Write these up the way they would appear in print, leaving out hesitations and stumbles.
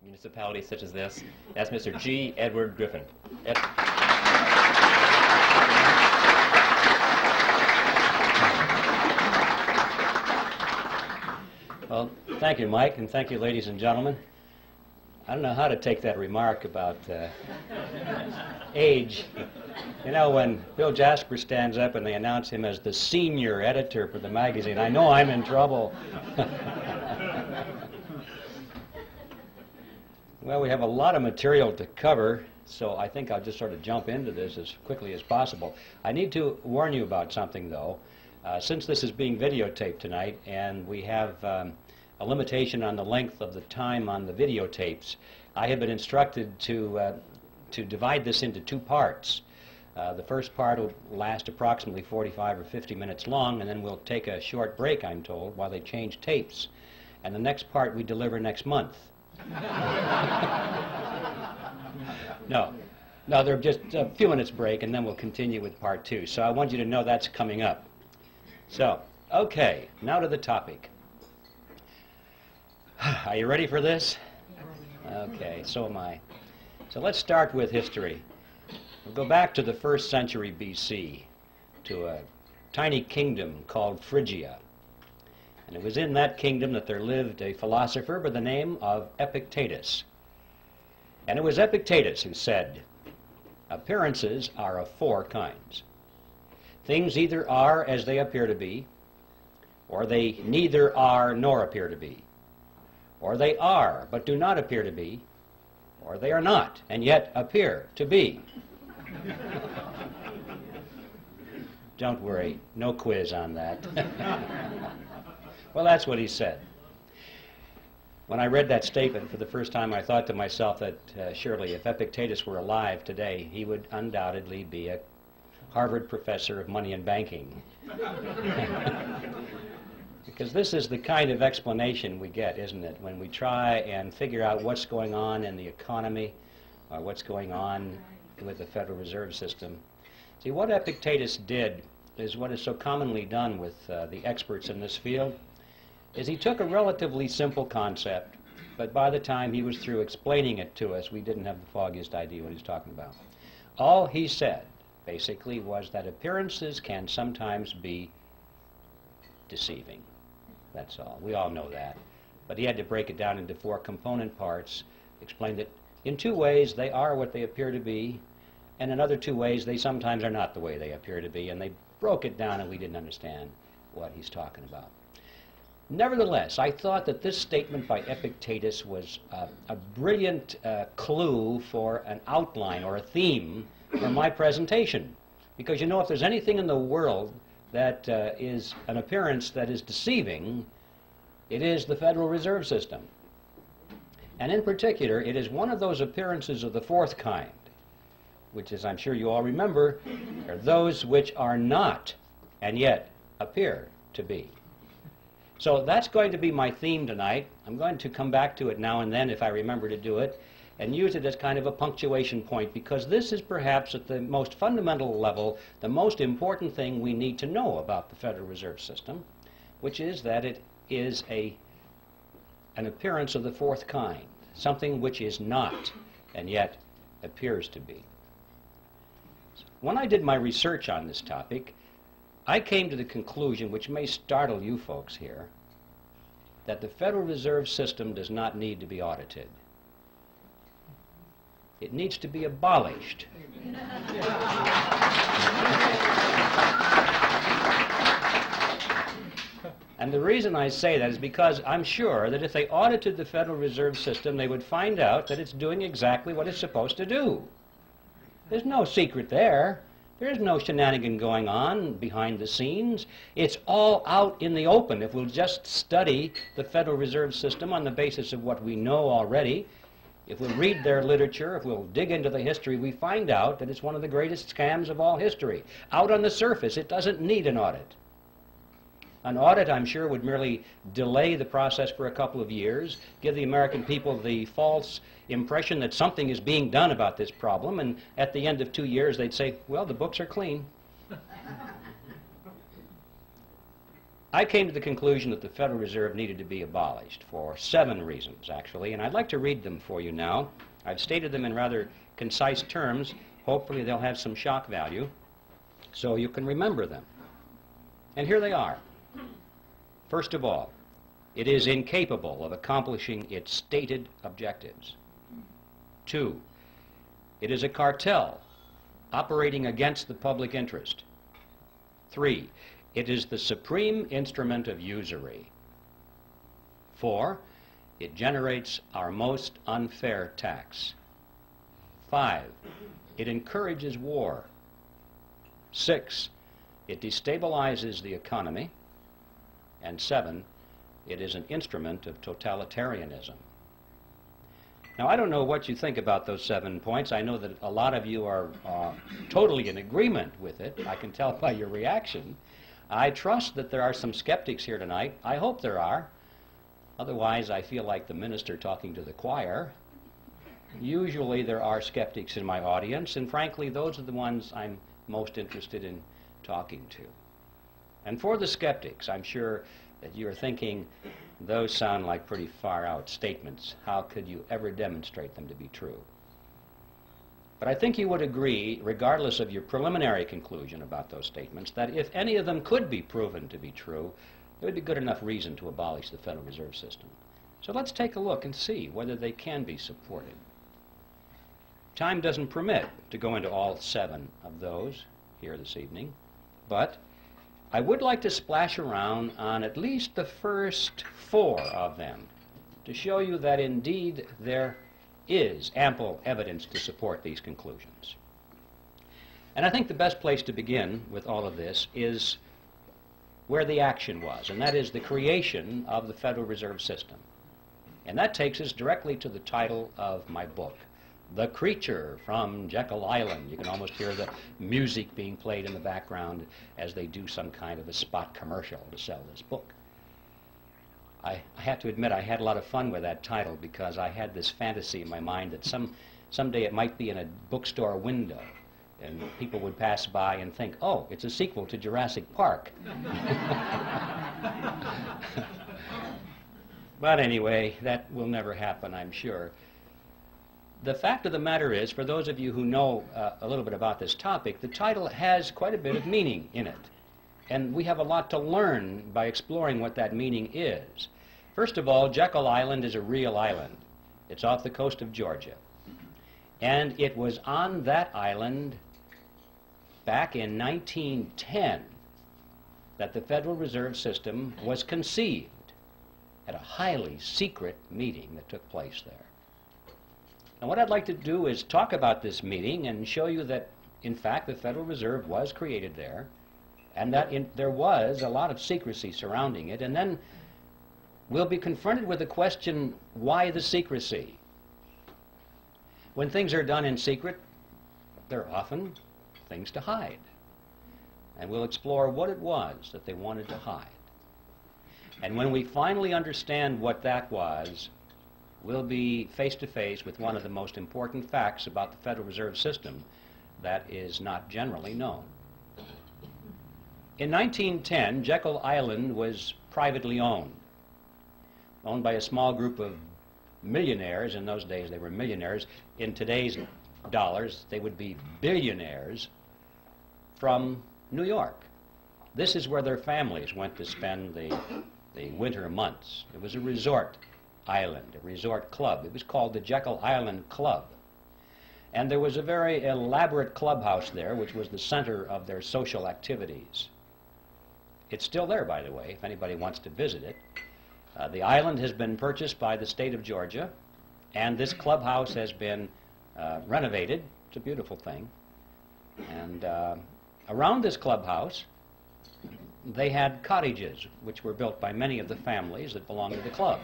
municipalities such as this. That's Mr. G. Edward Griffin. Well, thank you, Mike, and thank you, ladies and gentlemen. I don't know how to take that remark about age. You know, when Bill Jasper stands up and they announce him as the senior editor for the magazine, I know I'm in trouble. Well, we have a lot of material to cover, so I think I'll just sort of jump into this as quickly as possible. I need to warn you about something, though. Since this is being videotaped tonight, and we have a limitation on the length of the time on the videotapes, I have been instructed to divide this into two parts. The first part will last approximately 45 or 50 minutes long, and then we'll take a short break, I'm told, while they change tapes. And the next part we deliver next month. No, they're just a few minutes break, and then we'll continue with part two. So I want you to know that's coming up. So, okay, now to the topic. Are you ready for this? Okay, so am I. So let's start with history. We'll go back to the 1st century BC, to a tiny kingdom called Phrygia. And it was in that kingdom that there lived a philosopher by the name of Epictetus. And it was Epictetus who said, appearances are of 4 kinds. Things either are as they appear to be, or they neither are nor appear to be, or they are but do not appear to be, or they are not and yet appear to be. Don't worry, no quiz on that. Well, that's what he said. When I read that statement for the first time, I thought to myself that surely if Epictetus were alive today, he would undoubtedly be a Harvard professor of money and banking. Because this is the kind of explanation we get, isn't it, when we try and figure out what's going on in the economy or what's going on with the Federal Reserve System. See, what Epictetus did is what is so commonly done with the experts in this field, is he took a relatively simple concept, but by the time he was through explaining it to us, we didn't have the foggiest idea what he was talking about. All he said, basically, was that appearances can sometimes be deceiving. That's all. We all know that. But he had to break it down into 4 component parts, explain that in 2 ways they are what they appear to be, and in other 2 ways they sometimes are not the way they appear to be, and they broke it down and we didn't understand what he's talking about. Nevertheless, I thought that this statement by Epictetus was a brilliant clue for an outline or a theme for my presentation. Because, you know, if there's anything in the world that is an appearance that is deceiving, it is the Federal Reserve System. And in particular, it is one of those appearances of the 4th kind, which, as I'm sure you all remember, are those which are not and yet appear to be. So that's going to be my theme tonight. I'm going to come back to it now and then if I remember to do it, and use it as kind of a punctuation point, because this is perhaps at the most fundamental level the most important thing we need to know about the Federal Reserve System, which is that it is an appearance of the 4th kind, something which is not and yet appears to be. When I did my research on this topic, I came to the conclusion, which may startle you folks here, that the Federal Reserve System does not need to be audited. It needs to be abolished. And the reason I say that is because I'm sure that if they audited the Federal Reserve System, they would find out that it's doing exactly what it's supposed to do. There's no secret there. There's no shenanigan going on behind the scenes. It's all out in the open. If we'll just study the Federal Reserve System on the basis of what we know already, if we'll read their literature, if we'll dig into the history, we find out that it's one of the greatest scams of all history. Out on the surface, it doesn't need an audit. An audit, I'm sure, would merely delay the process for a couple of years, give the American people the false impression that something is being done about this problem, and at the end of 2 years they'd say, well, the books are clean. I came to the conclusion that the Federal Reserve needed to be abolished for 7 reasons, actually, and I'd like to read them for you now. I've stated them in rather concise terms. Hopefully they'll have some shock value so you can remember them. And here they are. First of all, it is incapable of accomplishing its stated objectives. 2, it is a cartel operating against the public interest. 3, it is the supreme instrument of usury. 4, it generates our most unfair tax. 5, it encourages war. 6, it destabilizes the economy. And 7, it is an instrument of totalitarianism. Now, I don't know what you think about those 7 points. I know that a lot of you are totally in agreement with it. I can tell by your reaction. I trust that there are some skeptics here tonight. I hope there are. Otherwise, I feel like the minister talking to the choir. Usually there are skeptics in my audience, and frankly, those are the ones I'm most interested in talking to. And for the skeptics, I'm sure that you're thinking, those sound like pretty far-out statements. How could you ever demonstrate them to be true? But I think you would agree, regardless of your preliminary conclusion about those statements, that if any of them could be proven to be true, it would be good enough reason to abolish the Federal Reserve System. So let's take a look and see whether they can be supported. Time doesn't permit to go into all 7 of those here this evening, but I would like to splash around on at least the first 4 of them to show you that indeed there is ample evidence to support these conclusions. And I think the best place to begin with all of this is where the action was, and that is the creation of the Federal Reserve System. And that takes us directly to the title of my book, The Creature from Jekyll Island. You can almost hear the music being played in the background as they do some kind of a spot commercial to sell this book. I have to admit I had a lot of fun with that title because I had this fantasy in my mind that someday it might be in a bookstore window and people would pass by and think, oh, it's a sequel to Jurassic Park. But anyway, that will never happen, I'm sure. The fact of the matter is, for those of you who know a little bit about this topic, the title has quite a bit of meaning in it. And we have a lot to learn by exploring what that meaning is. First of all, Jekyll Island is a real island. It's off the coast of Georgia. And it was on that island back in 1910 that the Federal Reserve System was conceived at a highly secret meeting that took place there. And what I'd like to do is talk about this meeting and show you that, in fact, the Federal Reserve was created there, and that there was a lot of secrecy surrounding it, and then we'll be confronted with the question, why the secrecy? When things are done in secret, there are often things to hide. And we'll explore what it was that they wanted to hide. And when we finally understand what that was, we'll be face to face with one of the most important facts about the Federal Reserve System that is not generally known. In 1910, Jekyll Island was privately owned by a small group of millionaires. In those days they were millionaires. In today's dollars they would be billionaires from New York. This is where their families went to spend the winter months. It was a resort island, a resort club. It was called the Jekyll Island Club. And there was a very elaborate clubhouse there, which was the center of their social activities. It's still there, by the way, if anybody wants to visit it. The island has been purchased by the state of Georgia, and this clubhouse has been renovated. It's a beautiful thing. And around this clubhouse, they had cottages, which were built by many of the families that belonged to the club.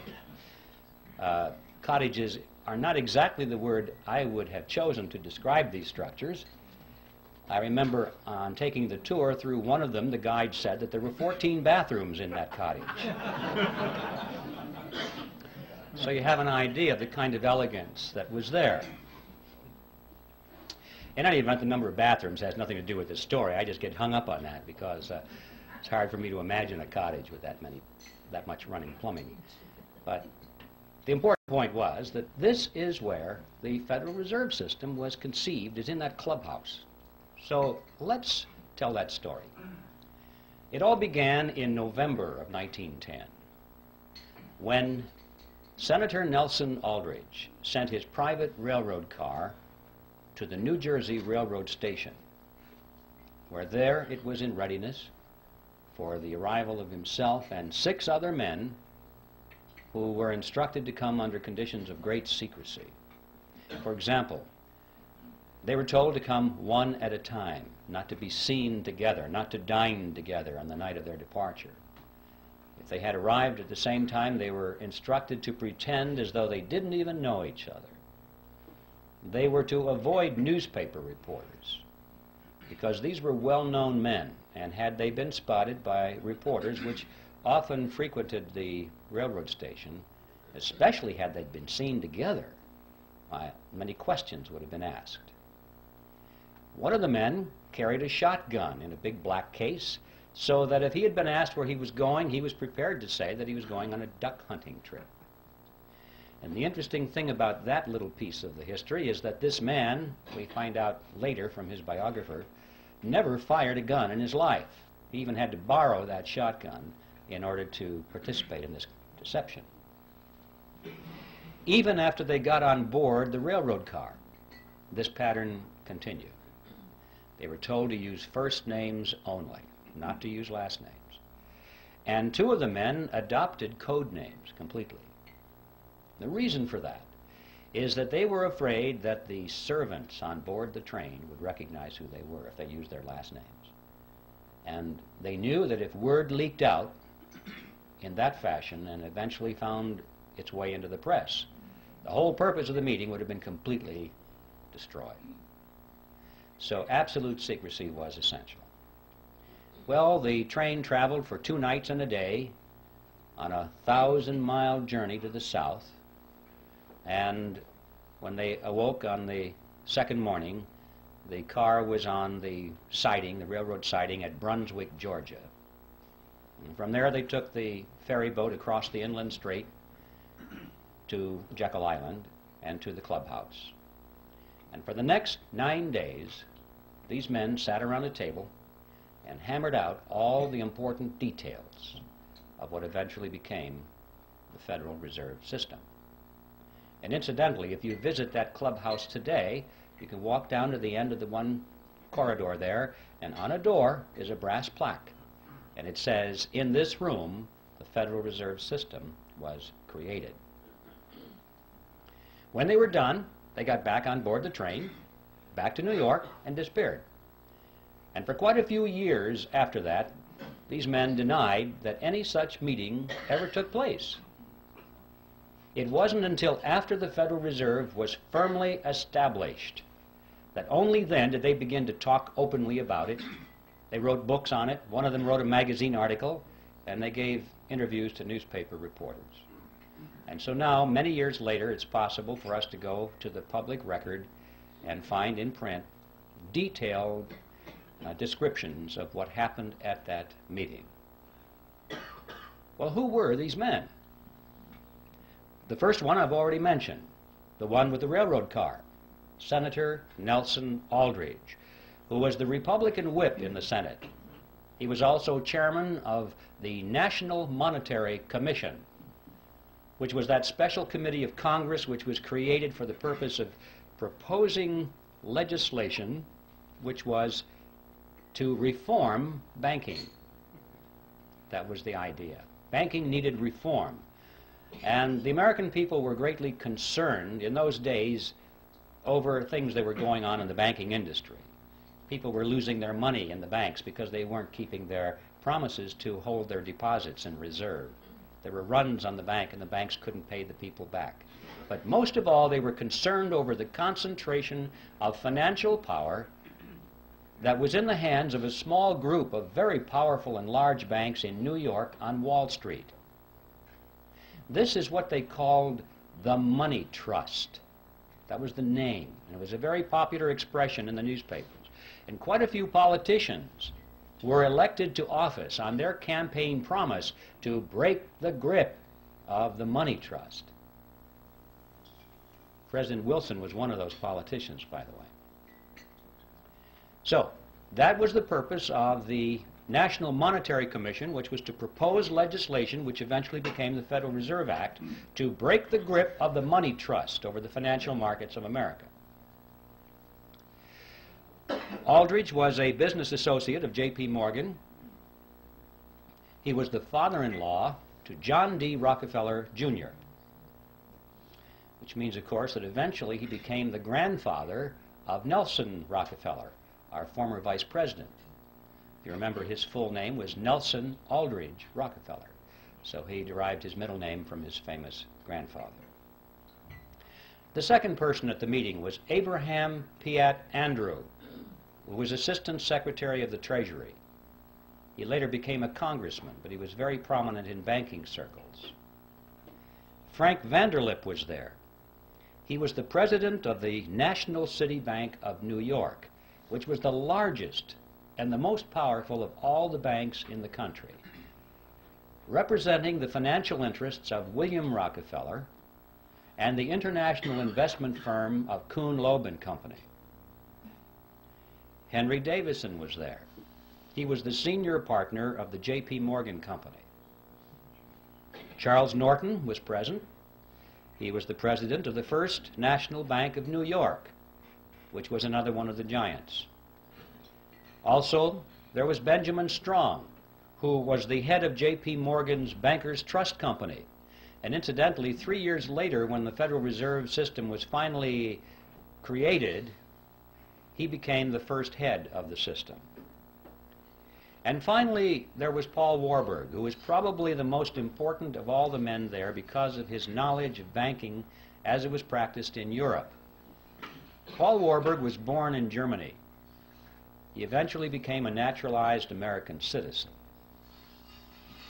Cottages are not exactly the word I would have chosen to describe these structures. I remember on taking the tour through one of them, the guide said that there were 14 bathrooms in that cottage. So you have an idea of the kind of elegance that was there. In any event, the number of bathrooms has nothing to do with this story. I just get hung up on that because It's hard for me to imagine a cottage with that much running plumbing. But the important point was that this is where the Federal Reserve System was conceived, is in that clubhouse. So let's tell that story. It all began in November of 1910, when Senator Nelson Aldrich sent his private railroad car to the New Jersey Railroad Station, where there it was in readiness for the arrival of himself and 6 other men who were instructed to come under conditions of great secrecy. For example, they were told to come one at a time, not to be seen together, not to dine together on the night of their departure. If they had arrived at the same time, they were instructed to pretend as though they didn't even know each other. They were to avoid newspaper reporters, because these were well-known men, and had they been spotted by reporters, which often frequented the railroad station, especially had they been seen together, many questions would have been asked. One of the men carried a shotgun in a big black case, so that if he had been asked where he was going, he was prepared to say that he was going on a duck hunting trip. And the interesting thing about that little piece of the history is that this man, we find out later from his biographer, never fired a gun in his life. He even had to borrow that shotgun in order to participate in this deception. Even after they got on board the railroad car, this pattern continued. They were told to use first names only, not to use last names. And 2 of the men adopted code names completely. The reason for that is that they were afraid that the servants on board the train would recognize who they were if they used their last names. And they knew that if word leaked out in that fashion and eventually found its way into the press, the whole purpose of the meeting would have been completely destroyed. So absolute secrecy was essential. Well, the train traveled for 2 nights and a day on a 1,000-mile journey to the south, and when they awoke on the second morning, the car was on the siding, the railroad siding at Brunswick, Georgia. And from there they took the ferry boat across the inland strait to Jekyll Island and to the clubhouse. And for the next 9 days, these men sat around a table and hammered out all the important details of what eventually became the Federal Reserve System. And incidentally, if you visit that clubhouse today, you can walk down to the end of the one corridor there, and on a door is a brass plaque. And it says, "In this room, the Federal Reserve System was created." When they were done, they got back on board the train, back to New York, and disappeared. And for quite a few years after that, these men denied that any such meeting ever took place. It wasn't until after the Federal Reserve was firmly established that only then did they begin to talk openly about it. They wrote books on it. One of them wrote a magazine article, and they gave interviews to newspaper reporters. And so now, many years later, it's possible for us to go to the public record and find in print detailed descriptions of what happened at that meeting. Well, who were these men? The first one I've already mentioned, the one with the railroad car, Senator Nelson Aldrich, who was the Republican whip in the Senate. He was also chairman of the National Monetary Commission, which was that special committee of Congress which was created for the purpose of proposing legislation which was to reform banking. That was the idea. Banking needed reform. And the American people were greatly concerned in those days over things that were going on in the banking industry. People were losing their money in the banks because they weren't keeping their promises to hold their deposits in reserve. There were runs on the bank, and the banks couldn't pay the people back. But most of all, they were concerned over the concentration of financial power that was in the hands of a small group of very powerful and large banks in New York on Wall Street. This is what they called the money trust. That was the name, and it was a very popular expression in the newspapers. And quite a few politicians were elected to office on their campaign promise to break the grip of the money trust. President Wilson was one of those politicians, by the way. So, that was the purpose of the National Monetary Commission, which was to propose legislation, which eventually became the Federal Reserve Act, to break the grip of the money trust over the financial markets of America. Aldrich was a business associate of J.P. Morgan. He was the father-in-law to John D. Rockefeller, Jr., which means, of course, that eventually he became the grandfather of Nelson Rockefeller, our former vice president. If you remember, his full name was Nelson Aldrich Rockefeller, so he derived his middle name from his famous grandfather. The second person at the meeting was Abraham Piatt Andrew, who was Assistant Secretary of the Treasury. He later became a congressman, but he was very prominent in banking circles. Frank Vanderlip was there. He was the president of the National City Bank of New York, which was the largest and the most powerful of all the banks in the country, representing the financial interests of William Rockefeller and the international investment firm of Kuhn, Loeb and Company. Henry Davison was there. He was the senior partner of the J.P. Morgan Company. Charles Norton was present. He was the president of the First National Bank of New York, which was another one of the giants. Also, there was Benjamin Strong, who was the head of J.P. Morgan's Bankers Trust Company. And incidentally, 3 years later, when the Federal Reserve System was finally created, he became the first head of the system. And finally, there was Paul Warburg, who was probably the most important of all the men there because of his knowledge of banking as it was practiced in Europe. Paul Warburg was born in Germany. He eventually became a naturalized American citizen.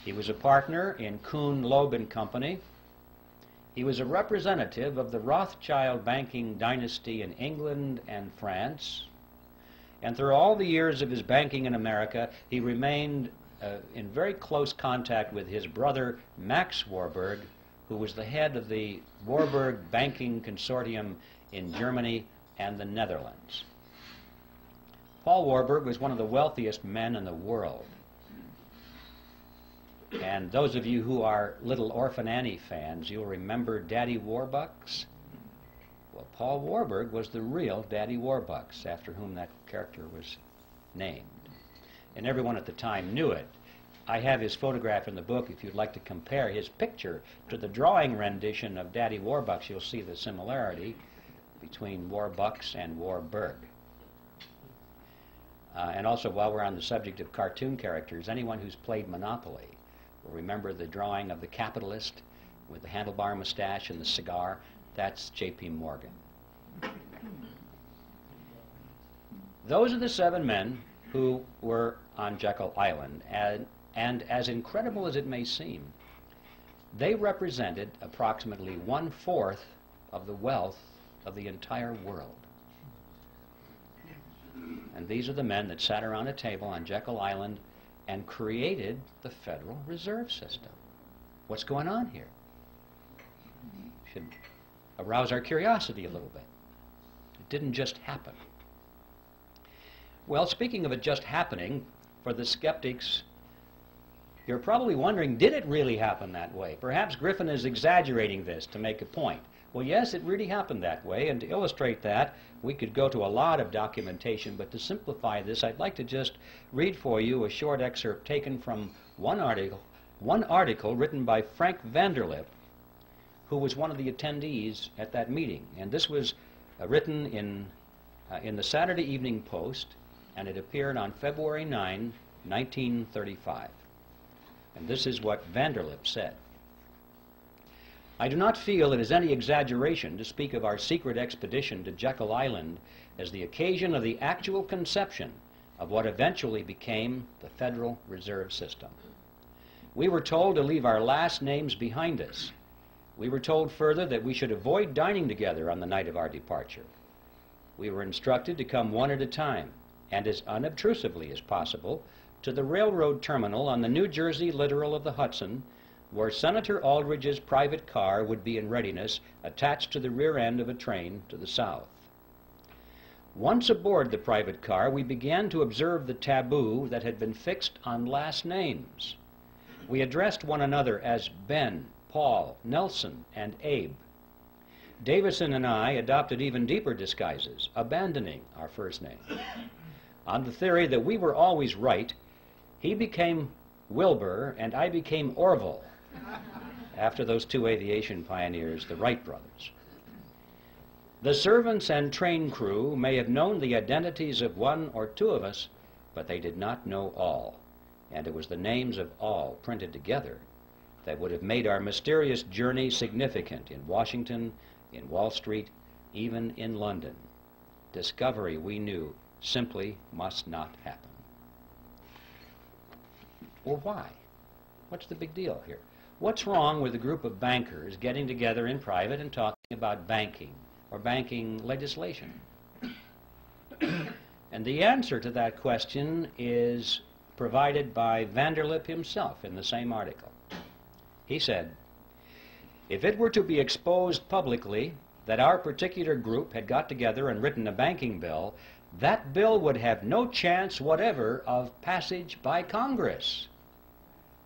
He was a partner in Kuhn, Loeb and Company. He was a representative of the Rothschild banking dynasty in England and France. And through all the years of his banking in America, he remained in very close contact with his brother, Max Warburg, who was the head of the Warburg Banking Consortium in Germany and the Netherlands. Paul Warburg was one of the wealthiest men in the world. And those of you who are Little Orphan Annie fans, you'll remember Daddy Warbucks. Well, Paul Warburg was the real Daddy Warbucks, after whom that character was named. And everyone at the time knew it. I have his photograph in the book. If you'd like to compare his picture to the drawing rendition of Daddy Warbucks, you'll see the similarity between Warbucks and Warburg. And also, while we're on the subject of cartoon characters, anyone who's played Monopoly will remember the drawing of the capitalist with the handlebar mustache and the cigar. That's J.P. Morgan. Those are the 7 men who were on Jekyll Island, and as incredible as it may seem, they represented approximately 1/4 of the wealth of the entire world. And these are the men that sat around a table on Jekyll Island and created the Federal Reserve System. What's going on here? Should arouse our curiosity a little bit. It didn't just happen. Well, speaking of it just happening, for the skeptics, you're probably wondering, did it really happen that way? Perhaps Griffin is exaggerating this to make a point. Well, yes, it really happened that way, and to illustrate that, we could go to a lot of documentation, but to simplify this, I'd like to just read for you a short excerpt taken from one article written by Frank Vanderlip, who was one of the attendees at that meeting. And this was written in the Saturday Evening Post, and it appeared on February 9, 1935. And this is what Vanderlip said. I do not feel it is any exaggeration to speak of our secret expedition to Jekyll Island as the occasion of the actual conception of what eventually became the Federal Reserve System. We were told to leave our last names behind us. We were told further that we should avoid dining together on the night of our departure. We were instructed to come one at a time, and as unobtrusively as possible, to the railroad terminal on the New Jersey littoral of the Hudson, where Senator Aldrich's private car would be in readiness, attached to the rear end of a train to the south. Once aboard the private car, we began to observe the taboo that had been fixed on last names. We addressed one another as Ben, Paul, Nelson, and Abe. Davison and I adopted even deeper disguises, abandoning our first name. On the theory that we were always right, he became Wilbur and I became Orville, after those two aviation pioneers, the Wright brothers. The servants and train crew may have known the identities of one or two of us, but they did not know all, and it was the names of all printed together that would have made our mysterious journey significant in Washington, in Wall Street, even in London. Discovery, we knew, simply must not happen. Well, why? What's the big deal here? What's wrong with a group of bankers getting together in private and talking about banking or banking legislation? And the answer to that question is provided by Vanderlip himself in the same article. He said, if it were to be exposed publicly that our particular group had got together and written a banking bill, that bill would have no chance whatever of passage by Congress.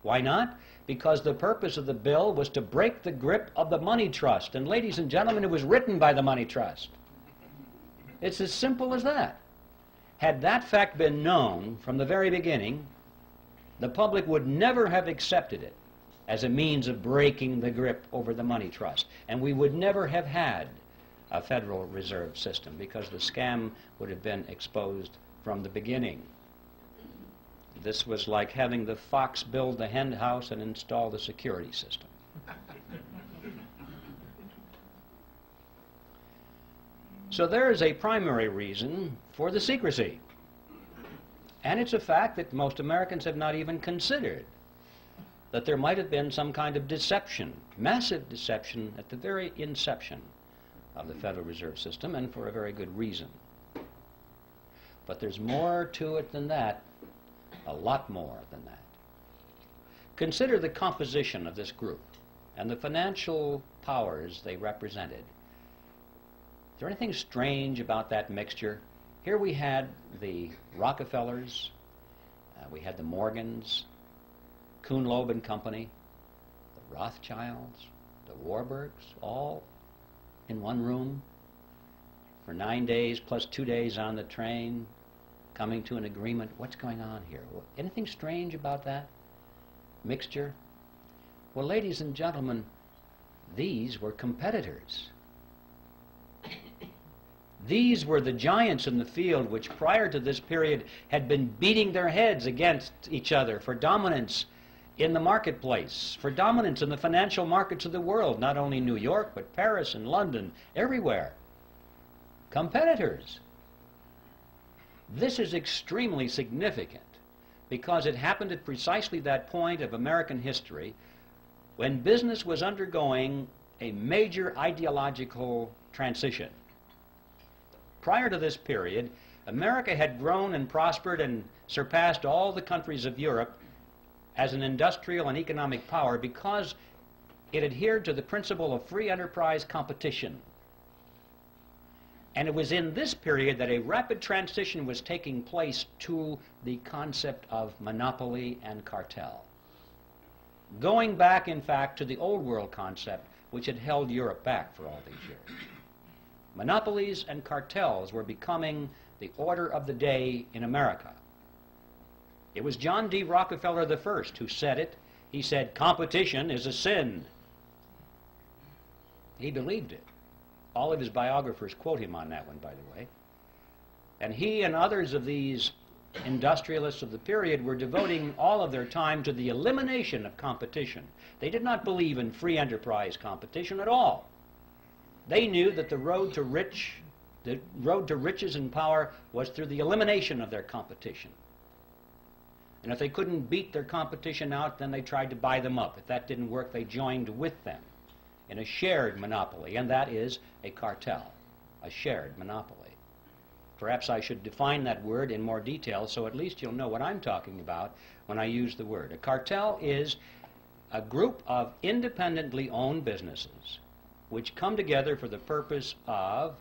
Why not? Because the purpose of the bill was to break the grip of the money trust. And ladies and gentlemen, it was written by the money trust. It's as simple as that. Had that fact been known from the very beginning, the public would never have accepted it as a means of breaking the grip over the money trust. And we would never have had a Federal Reserve System because the scam would have been exposed from the beginning. This was like having the fox build the hen house and install the security system. So there is a primary reason for the secrecy. And it's a fact that most Americans have not even considered, that there might have been some kind of deception, massive deception at the very inception of the Federal Reserve System, and for a very good reason. But there's more to it than that, a lot more than that. Consider the composition of this group and the financial powers they represented. Is there anything strange about that mixture? Here we had the Rockefellers, we had the Morgans, Kuhn, Loeb and Company, the Rothschilds, the Warburgs, all in one room for 9 days plus 2 days on the train, coming to an agreement. What's going on here? Anything strange about that mixture? Well, ladies and gentlemen, these were competitors. These were the giants in the field which prior to this period had been beating their heads against each other for dominance in the marketplace, for dominance in the financial markets of the world, not only New York, but Paris and London, everywhere. Competitors. This is extremely significant because it happened at precisely that point of American history when business was undergoing a major ideological transition. Prior to this period, America had grown and prospered and surpassed all the countries of Europe as an industrial and economic power because it adhered to the principle of free enterprise competition. And it was in this period that a rapid transition was taking place to the concept of monopoly and cartel. Going back, in fact, to the old world concept which had held Europe back for all these years. Monopolies and cartels were becoming the order of the day in America. It was John D. Rockefeller I who said it. He said, competition is a sin. He believed it. All of his biographers quote him on that one, by the way. And he and others of these industrialists of the period were devoting all of their time to the elimination of competition. They did not believe in free enterprise competition at all. They knew that the road to riches and power was through the elimination of their competition. And if they couldn't beat their competition out, then they tried to buy them up. If that didn't work, they joined with them in a shared monopoly, and that is a cartel, a shared monopoly. Perhaps I should define that word in more detail so at least you'll know what I'm talking about when I use the word. A cartel is a group of independently owned businesses which come together for the purpose of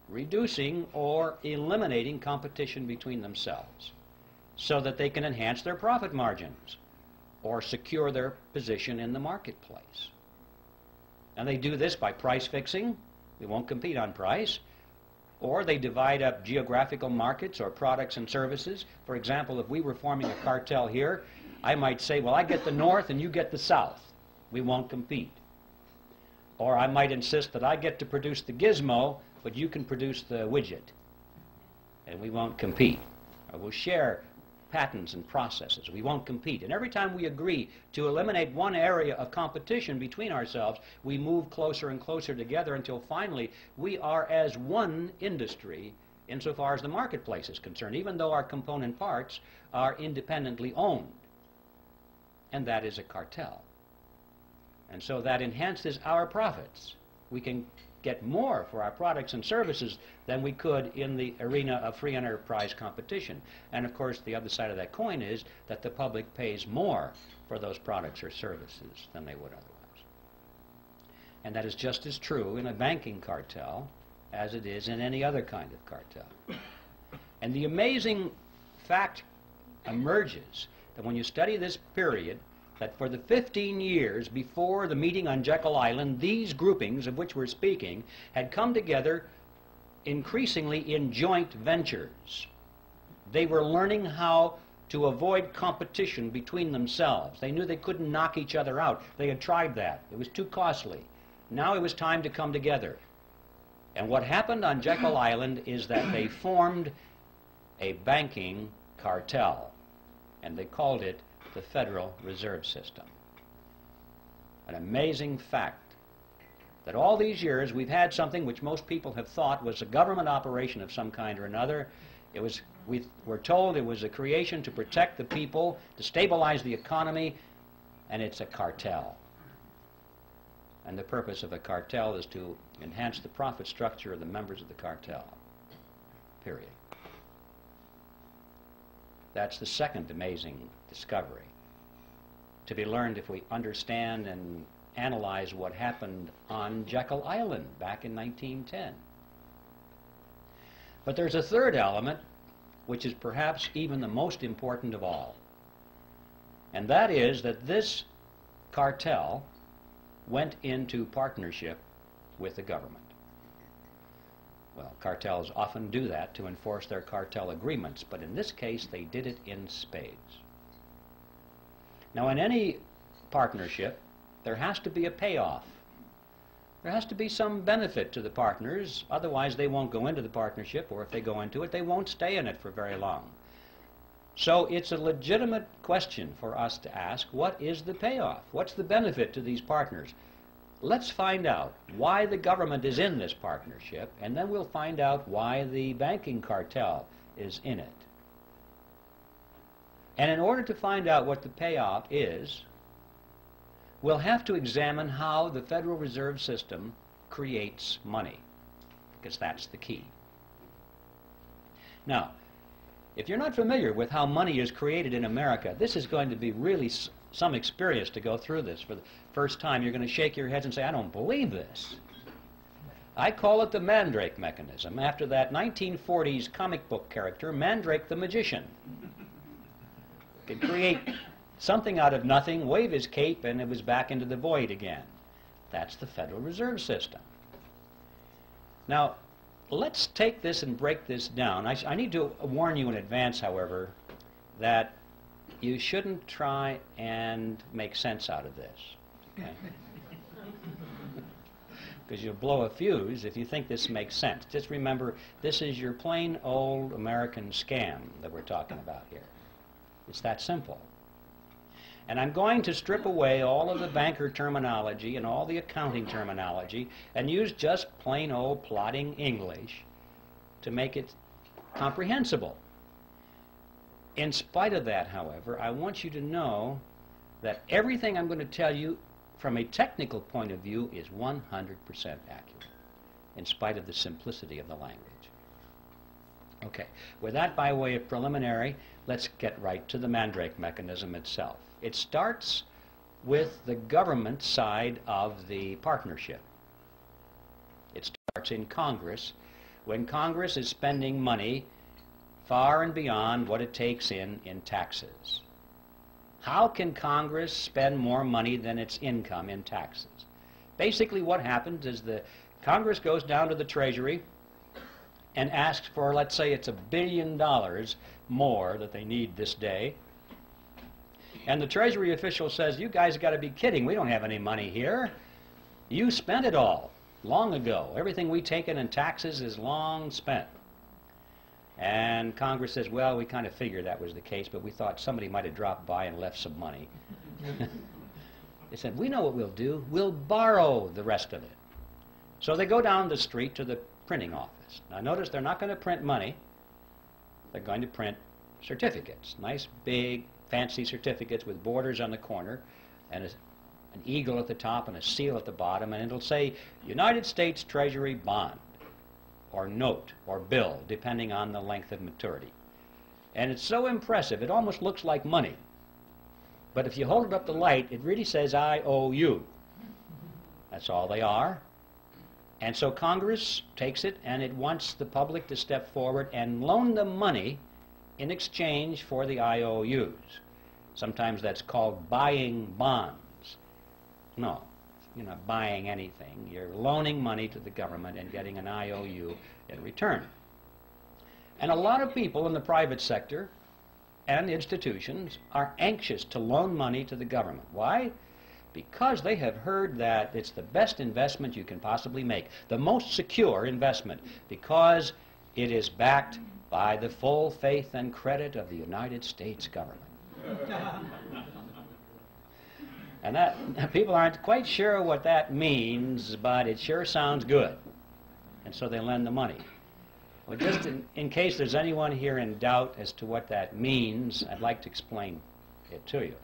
reducing or eliminating competition between themselves so that they can enhance their profit margins or secure their position in the marketplace. And they do this by price fixing. They won't compete on price. Or they divide up geographical markets or products and services. For example, if we were forming a cartel here, I might say, well, I get the north and you get the south. We won't compete. Or I might insist that I get to produce the gizmo, but you can produce the widget. And we won't compete. Or we'll share patents and processes. We won't compete. And every time we agree to eliminate one area of competition between ourselves, we move closer and closer together until finally we are as one industry insofar as the marketplace is concerned, even though our component parts are independently owned. And that is a cartel. And so that enhances our profits. We can get more for our products and services than we could in the arena of free enterprise competition. And of course, the other side of that coin is that the public pays more for those products or services than they would otherwise. And that is just as true in a banking cartel as it is in any other kind of cartel. And the amazing fact emerges that when you study this period, that for the 15 years before the meeting on Jekyll Island, these groupings of which we're speaking had come together increasingly in joint ventures. They were learning how to avoid competition between themselves. They knew they couldn't knock each other out. They had tried that. It was too costly. Now it was time to come together. And what happened on Jekyll Island is that they formed a banking cartel, and they called it the Federal Reserve System. An amazing fact that all these years we've had something which most people have thought was a government operation of some kind or another. We were told it was a creation to protect the people, to stabilize the economy, and it's a cartel. And the purpose of a cartel is to enhance the profit structure of the members of the cartel. Period. That's the second amazing discovery, to be learned if we understand and analyze what happened on Jekyll Island back in 1910. But there's a third element, which is perhaps even the most important of all, and that is that this cartel went into partnership with the government. Well, cartels often do that to enforce their cartel agreements, but in this case they did it in spades. Now, in any partnership, there has to be a payoff. There has to be some benefit to the partners, otherwise they won't go into the partnership, or if they go into it, they won't stay in it for very long. So it's a legitimate question for us to ask, what is the payoff? What's the benefit to these partners? Let's find out why the government is in this partnership, and then we'll find out why the banking cartel is in it. And in order to find out what the payoff is, we'll have to examine how the Federal Reserve System creates money, because that's the key. Now, if you're not familiar with how money is created in America, this is going to be really some experience to go through this. For the first time, you're going to shake your heads and say, I don't believe this. I call it the Mandrake mechanism, after that 1940s comic book character, Mandrake the Magician. Could create something out of nothing, wave his cape, and it was back into the void again. That's the Federal Reserve System. Now, let's take this and break this down. I need to warn you in advance, however, that you shouldn't try and make sense out of this. Okay? Because you'll blow a fuse if you think this makes sense. Just remember, this is your plain old American scam that we're talking about here. It's that simple. And I'm going to strip away all of the banker terminology and all the accounting terminology and use just plain old plodding English to make it comprehensible. In spite of that, however, I want you to know that everything I'm going to tell you from a technical point of view is 100% accurate, in spite of the simplicity of the language. Okay, with that by way of preliminary, let's get right to the mandrake mechanism itself. It starts with the government side of the partnership. It starts in Congress, when Congress is spending money far and beyond what it takes in taxes. How can Congress spend more money than its income in taxes? Basically what happens is the Congress goes down to the Treasury and asks for, let's say it's $1 billion more that they need this day. And the Treasury official says, you guys got to be kidding, we don't have any money here. You spent it all long ago. Everything we taken in taxes is long spent. And Congress says, well, we kind of figured that was the case, but we thought somebody might have dropped by and left some money. They said, we know what we'll do. We'll borrow the rest of it. So they go down the street to the printing office. Now notice they're not going to print money. They're going to print certificates. Nice, big, fancy certificates with borders on the corner and an eagle at the top and a seal at the bottom, and it'll say United States Treasury bond or note or bill, depending on the length of maturity. And it's so impressive, it almost looks like money. But if you hold it up to light, it really says I owe you. That's all they are. And so Congress takes it and it wants the public to step forward and loan them money in exchange for the IOUs. Sometimes that's called buying bonds. No, you're not buying anything. You're loaning money to the government and getting an IOU in return. And a lot of people in the private sector and institutions are anxious to loan money to the government. Why? Because they have heard that it's the best investment you can possibly make, the most secure investment, because it is backed by the full faith and credit of the United States government. And that people aren't quite sure what that means, but it sure sounds good. And so they lend the money. Well, just in case there's anyone here in doubt as to what that means, I'd like to explain it to you.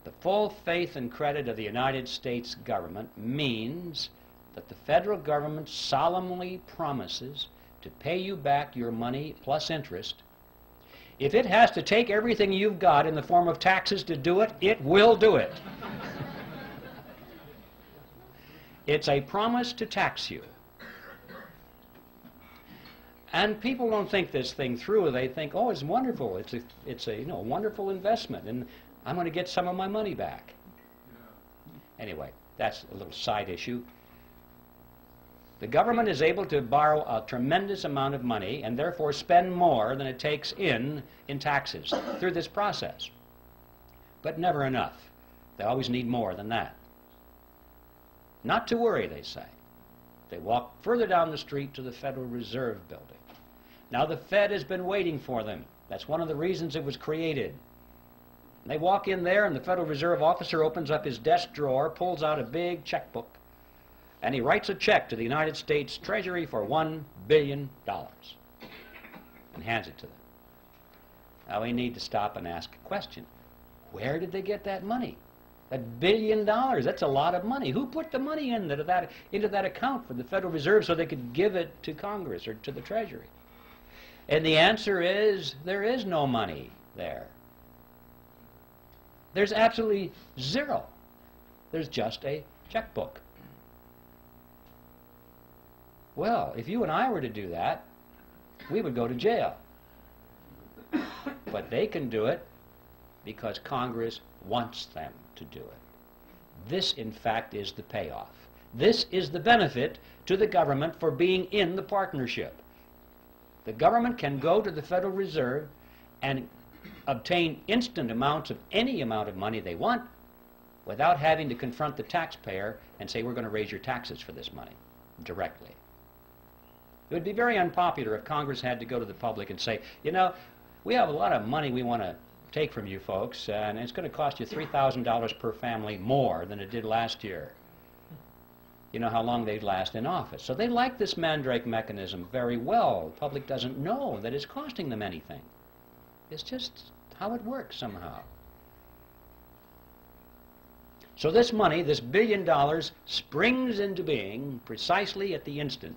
The full faith and credit of the United States government means that the federal government solemnly promises to pay you back your money plus interest. If it has to take everything you've got in the form of taxes to do it, it will do it. It's a promise to tax you. And people don't think this thing through. They think, oh, it's wonderful. It's a wonderful investment, and I'm going to get some of my money back. Anyway, that's a little side issue. The government is able to borrow a tremendous amount of money and therefore spend more than it takes in taxes through this process. But never enough. They always need more than that. Not to worry, they say. They walk further down the street to the Federal Reserve Building. Now the Fed has been waiting for them. That's one of the reasons it was created. They walk in there and the Federal Reserve officer opens up his desk drawer, pulls out a big checkbook, and he writes a check to the United States Treasury for $1 billion and hands it to them. Now we need to stop and ask a question. Where did they get that money? $1 billion, that's a lot of money. Who put the money into that account for the Federal Reserve so they could give it to Congress or to the Treasury? And the answer is, there is no money there. There's absolutely zero. There's just a checkbook. Well, if you and I were to do that, we would go to jail. But they can do it because Congress wants them to do it. This, in fact, is the payoff. This is the benefit to the government for being in the partnership. The government can go to the Federal Reserve and obtain instant amounts of any amount of money they want without having to confront the taxpayer and say, we're going to raise your taxes for this money directly. It would be very unpopular if Congress had to go to the public and say, you know, we have a lot of money we want to take from you folks, and it's going to cost you $3,000 per family more than it did last year. You know how long they'd last in office. So they like this mandrake mechanism very well. The public doesn't know that it's costing them anything. It's just how it works somehow. So this money, this $1 billion, springs into being precisely at the instant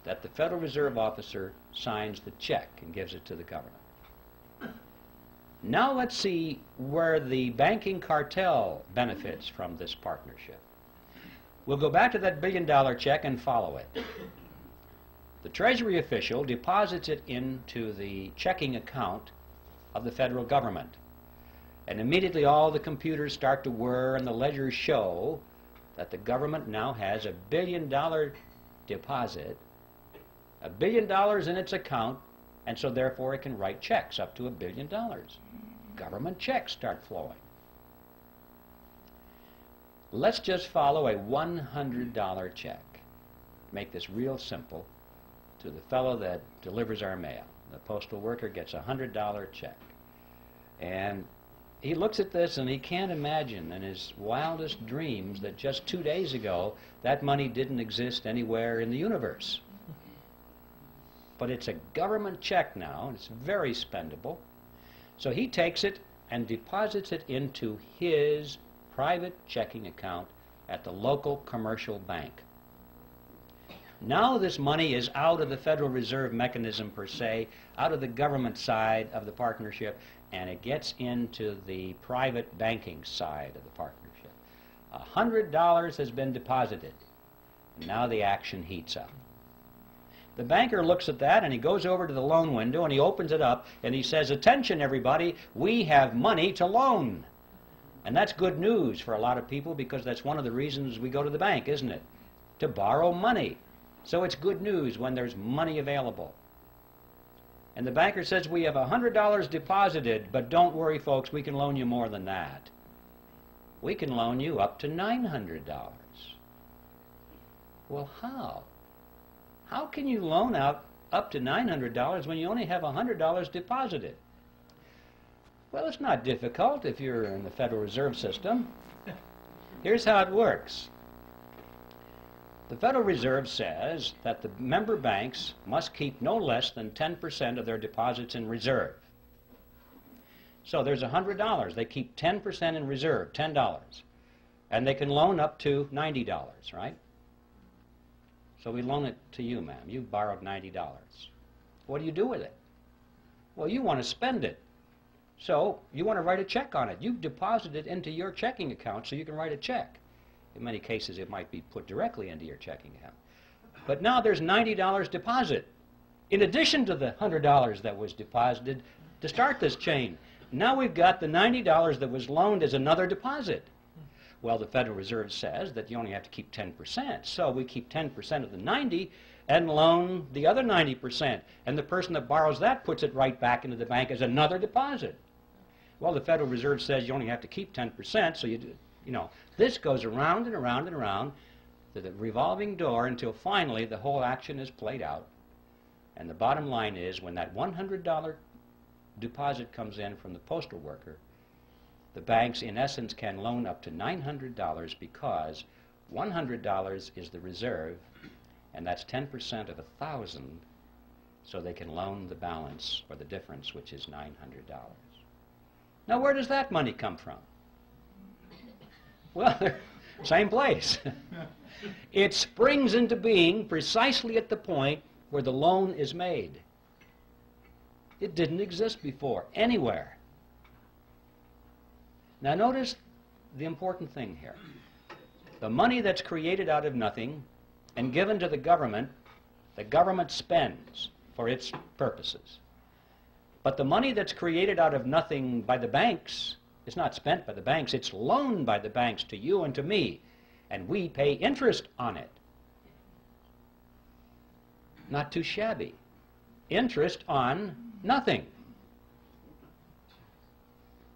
that the Federal Reserve officer signs the check and gives it to the government. Now let's see where the banking cartel benefits from this partnership. We'll go back to that billion-dollar check and follow it. The Treasury official deposits it into the checking account of the federal government. And immediately all the computers start to whir and the ledgers show that the government now has $1 billion deposit, $1 billion in its account, and so therefore it can write checks up to $1 billion. Government checks start flowing. Let's just follow a $100 check. Make this real simple to the fellow that delivers our mail. The postal worker gets a $100 check. And he looks at this and he can't imagine in his wildest dreams that just 2 days ago that money didn't exist anywhere in the universe. But it's a government check now, and it's very spendable. So he takes it and deposits it into his private checking account at the local commercial bank. Now this money is out of the Federal Reserve mechanism per se, out of the government side of the partnership, and it gets into the private banking side of the partnership. $100 has been deposited. Now the action heats up. The banker looks at that and he goes over to the loan window and he opens it up and he says, "Attention everybody, we have money to loan." And that's good news for a lot of people because that's one of the reasons we go to the bank, isn't it? To borrow money. So it's good news when there's money available. And the banker says, "We have $100 deposited, but don't worry folks, we can loan you more than that. We can loan you up to $900. Well, how? How can you loan out up to $900 when you only have $100 deposited? Well, it's not difficult if you're in the Federal Reserve System. Here's how it works. The Federal Reserve says that the member banks must keep no less than 10% of their deposits in reserve. So there's $100. They keep 10% in reserve, $10. And they can loan up to $90, right? So we loan it to you, ma'am. You borrowed $90. What do you do with it? Well, you want to spend it. So you want to write a check on it. You've deposited it into your checking account so you can write a check. In many cases, it might be put directly into your checking account. But now there's $90 deposit, in addition to the $100 that was deposited to start this chain. Now we've got the $90 that was loaned as another deposit. Well, the Federal Reserve says that you only have to keep 10%. So we keep 10% of the 90 and loan the other 90%. And the person that borrows that puts it right back into the bank as another deposit. Well, the Federal Reserve says you only have to keep 10%, so you know, this goes around and around and around to the revolving door until finally the whole action is played out. And the bottom line is when that $100 deposit comes in from the postal worker, the banks in essence can loan up to $900 because $100 is the reserve and that's 10% of 1,000, so they can loan the balance or the difference, which is $900. Now where does that money come from? Well, same place. It springs into being precisely at the point where the loan is made. It didn't exist before, anywhere. Now notice the important thing here. The money that's created out of nothing and given to the government spends for its purposes. But the money that's created out of nothing by the banks is not spent by the banks, it's loaned by the banks to you and to me, and we pay interest on it. Not too shabby. Interest on nothing.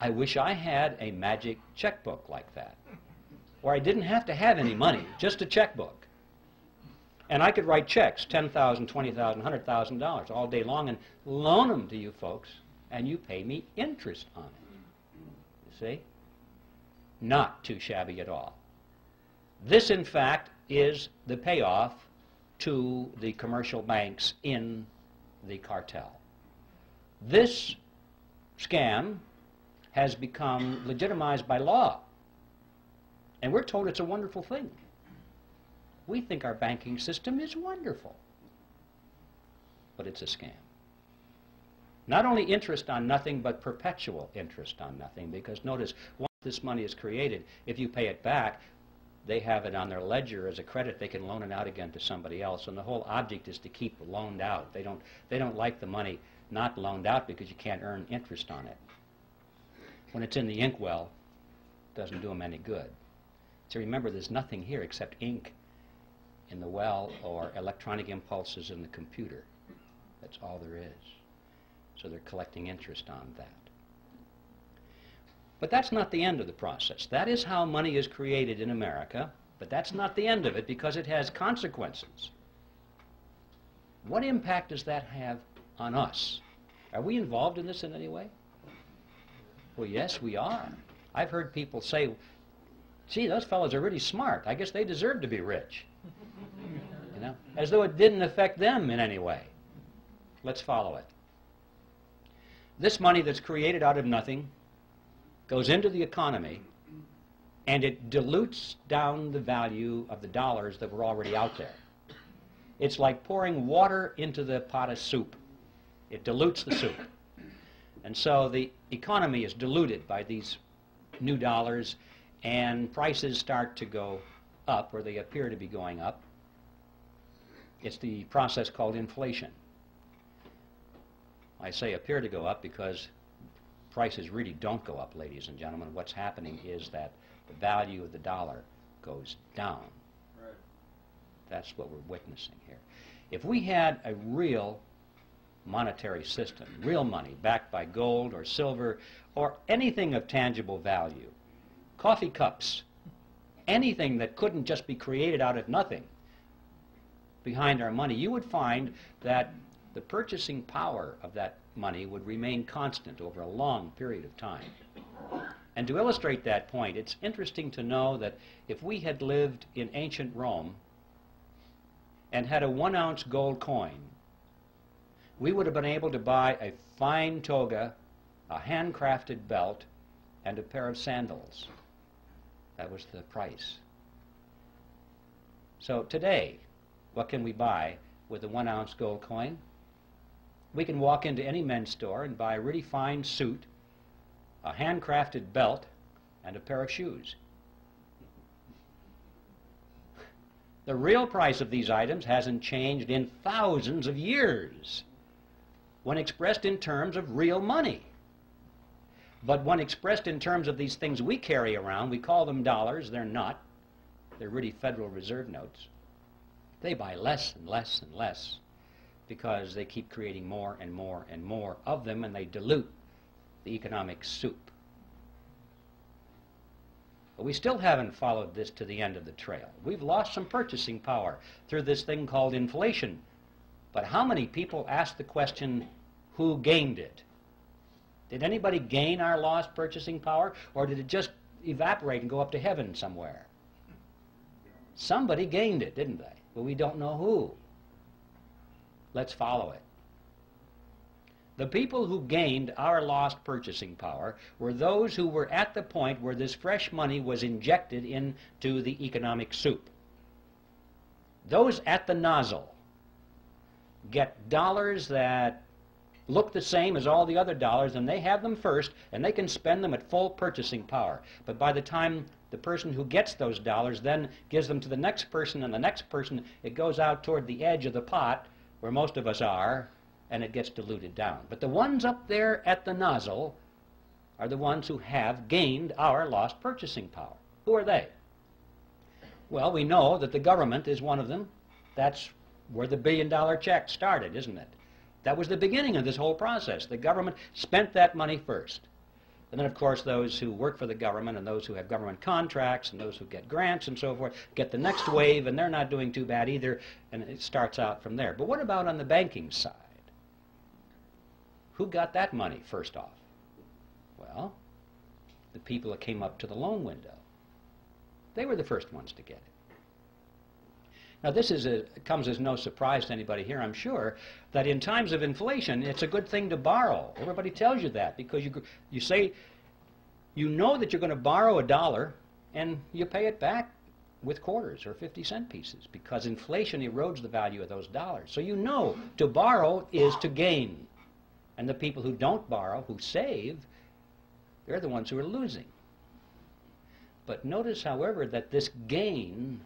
I wish I had a magic checkbook like that, where I didn't have to have any money, just a checkbook. And I could write checks, $10,000, $20,000, $100,000 all day long and loan them to you folks, and you pay me interest on it. See? Not too shabby at all. This, in fact, is the payoff to the commercial banks in the cartel. This scam has become legitimized by law, and we're told it's a wonderful thing. We think our banking system is wonderful. but it's a scam. Not only interest on nothing, but perpetual interest on nothing, because notice, once this money is created, if you pay it back, they have it on their ledger as a credit. They can loan it out again to somebody else, and the whole object is to keep loaned out. They don't like the money not loaned out because you can't earn interest on it. When it's in the inkwell, it doesn't do them any good. So remember, there's nothing here except ink in the well or electronic impulses in the computer. That's all there is. So they're collecting interest on that. But that's not the end of the process. That is how money is created in America, but that's not the end of it because it has consequences. What impact does that have on us? Are we involved in this in any way? Well, yes, we are. I've heard people say, gee, those fellows are really smart. I guess they deserve to be rich. You know, as though it didn't affect them in any way. Let's follow it. This money that's created out of nothing goes into the economy, and it dilutes down the value of the dollars that were already out there. It's like pouring water into the pot of soup. It dilutes the soup. And so the economy is diluted by these new dollars, and prices start to go up, or they appear to be going up. It's the process called inflation. I say appear to go up because prices really don't go up, ladies and gentlemen. What's happening is that the value of the dollar goes down. Right. That's what we're witnessing here. If we had a real monetary system, real money backed by gold or silver or anything of tangible value, coffee cups, anything that couldn't just be created out of nothing behind our money, you would find that the purchasing power of that money would remain constant over a long period of time. And to illustrate that point, it's interesting to know that if we had lived in ancient Rome and had a 1-ounce gold coin, we would have been able to buy a fine toga, a handcrafted belt, and a pair of sandals. That was the price. So today, what can we buy with a 1-ounce gold coin? We can walk into any men's store and buy a really fine suit, a handcrafted belt, and a pair of shoes. The real price of these items hasn't changed in thousands of years when expressed in terms of real money. But when expressed in terms of these things we carry around, we call them dollars. They're not. They're really Federal Reserve notes. They buy less and less and less because they keep creating more and more and more of them, and they dilute the economic soup. But we still haven't followed this to the end of the trail. We've lost some purchasing power through this thing called inflation. But how many people ask the question, who gained it? Did anybody gain our lost purchasing power, or did it just evaporate and go up to heaven somewhere? Somebody gained it, didn't they? But we don't know who. Let's follow it. The people who gained our lost purchasing power were those who were at the point where this fresh money was injected into the economic soup. Those at the nozzle get dollars that look the same as all the other dollars, and they have them first, and they can spend them at full purchasing power. But by the time the person who gets those dollars then gives them to the next person and the next person, it goes out toward the edge of the pot, where most of us are, and it gets diluted down. But the ones up there at the nozzle are the ones who have gained our lost purchasing power. Who are they? Well, we know that the government is one of them. That's where the billion-dollar check started, isn't it? That was the beginning of this whole process. The government spent that money first. And then, of course, those who work for the government and those who have government contracts and those who get grants and so forth get the next wave, and they're not doing too bad either, and it starts out from there. But what about on the banking side? Who got that money first off? Well, the people that came up to the loan window. They were the first ones to get it. Now, this comes as no surprise to anybody here, I'm sure, that in times of inflation, it's a good thing to borrow. Everybody tells you that because you know that you're going to borrow $1 and you pay it back with quarters or 50-cent pieces because inflation erodes the value of those dollars. So you know to borrow is to gain. And the people who don't borrow, who save, they're the ones who are losing. But notice, however, that this gain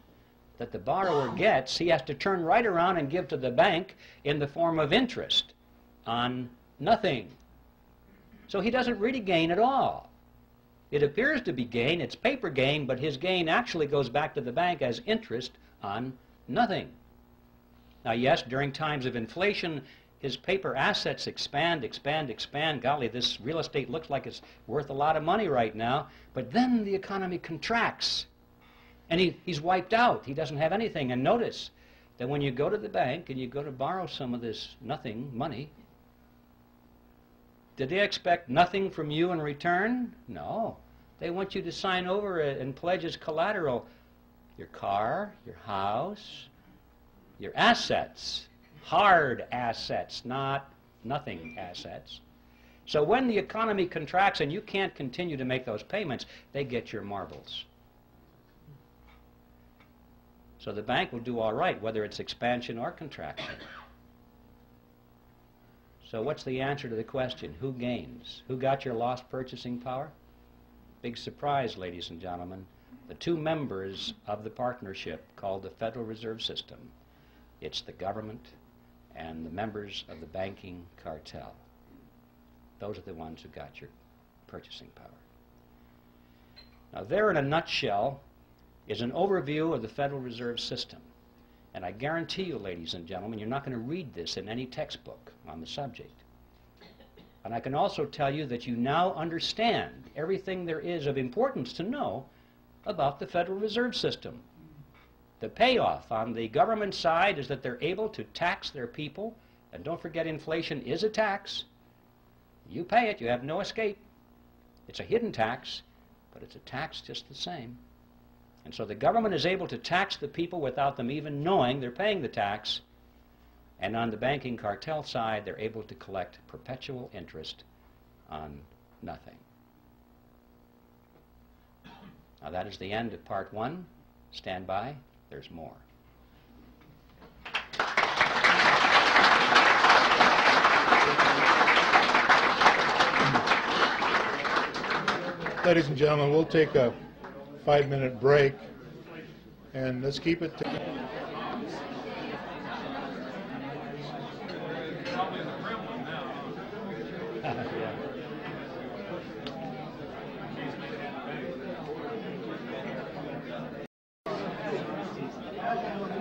that the borrower gets, he has to turn right around and give to the bank in the form of interest on nothing. So he doesn't really gain at all. It appears to be gain, it's paper gain, but his gain actually goes back to the bank as interest on nothing. Now yes, during times of inflation, his paper assets expand, expand, expand. Golly, this real estate looks like it's worth a lot of money right now, but then the economy contracts, and he's wiped out. He doesn't have anything. And notice that when you go to the bank and you go to borrow some of this nothing money, did they expect nothing from you in return? No. They want you to sign over and pledge as collateral your car, your house, your assets, hard assets, not nothing assets. So when the economy contracts and you can't continue to make those payments, they get your marbles. So the bank will do all right, whether it's expansion or contraction. So what's the answer to the question? Who gains? Who got your lost purchasing power? Big surprise, ladies and gentlemen. The two members of the partnership called the Federal Reserve System. It's the government and the members of the banking cartel. Those are the ones who got your purchasing power. Now there in a nutshell is an overview of the Federal Reserve System. And I guarantee you, ladies and gentlemen, you're not going to read this in any textbook on the subject. And I can also tell you that you now understand everything there is of importance to know about the Federal Reserve System. The payoff on the government side is that they're able to tax their people, and don't forget inflation is a tax. You pay it, you have no escape. It's a hidden tax, but it's a tax just the same. And so the government is able to tax the people without them even knowing they're paying the tax. And on the banking cartel side, they're able to collect perpetual interest on nothing. Now that is the end of part one. Stand by. There's more. Ladies and gentlemen, we'll take a 5-minute break, and let's keep it to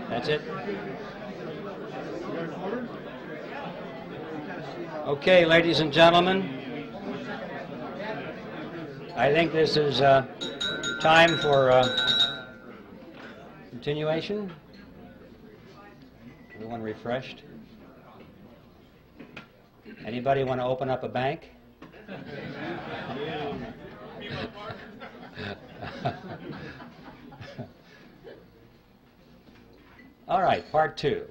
That's it? Okay, ladies and gentlemen, I think this is time for continuation. Everyone refreshed? Anybody want to open up a bank? All right, part two.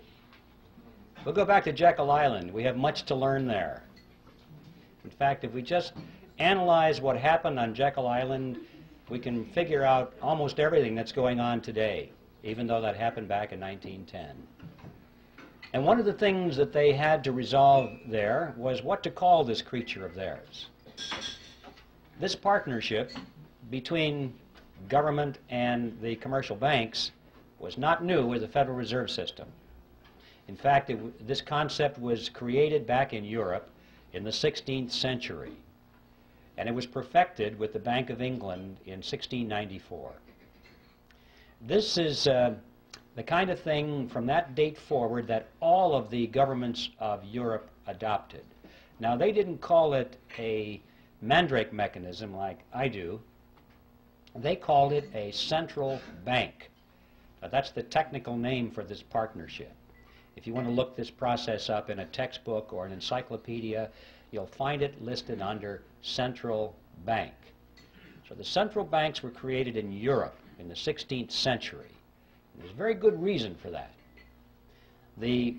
We'll go back to Jekyll Island. We have much to learn there. In fact, if we just analyze what happened on Jekyll Island, we can figure out almost everything that's going on today, even though that happened back in 1910. And one of the things that they had to resolve there was what to call this creature of theirs. This partnership between government and the commercial banks was not new with the Federal Reserve System. In fact, this concept was created back in Europe in the 16th century, and it was perfected with the Bank of England in 1694. This is the kind of thing from that date forward that all of the governments of Europe adopted. Now, they didn't call it a mandrake mechanism like I do. They called it a central bank. That's the technical name for this partnership. If you want to look this process up in a textbook or an encyclopedia, you'll find it listed under central bank. So the central banks were created in Europe in the 16th century. And there's very good reason for that. The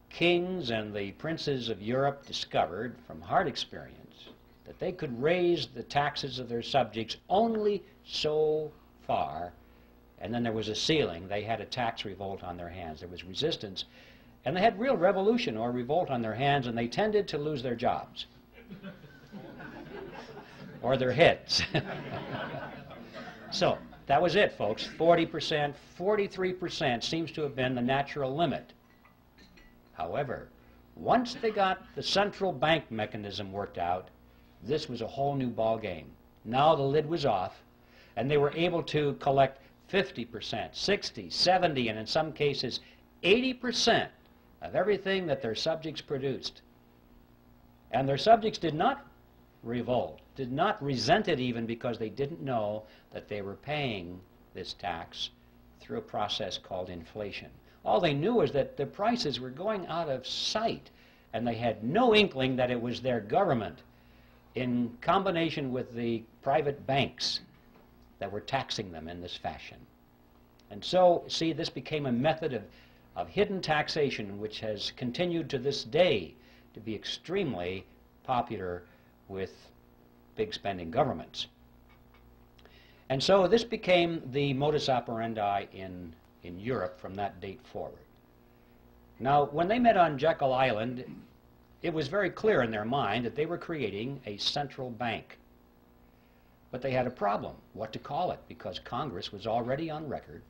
kings and the princes of Europe discovered from hard experience that they could raise the taxes of their subjects only so far and then there was a ceiling. They had a tax revolt on their hands. There was resistance, and they had real revolution or revolt on their hands, and they tended to lose their jobs or their heads. So that was it, folks. 40%, 43% seems to have been the natural limit. However, once they got the central bank mechanism worked out, this was a whole new ball game. Now the lid was off, and they were able to collect 50%, 60, 70, and in some cases 80% of everything that their subjects produced. And their subjects did not revolt, did not resent it even, because they didn't know that they were paying this tax through a process called inflation. All they knew was that the prices were going out of sight, and they had no inkling that it was their government in combination with the private banks that were taxing them in this fashion. And so, see, this became a method of hidden taxation which has continued to this day to be extremely popular with big spending governments. And so this became the modus operandi in Europe from that date forward. Now, when they met on Jekyll Island, it was very clear in their mind that they were creating a central bank. But they had a problem, what to call it, because Congress was already on record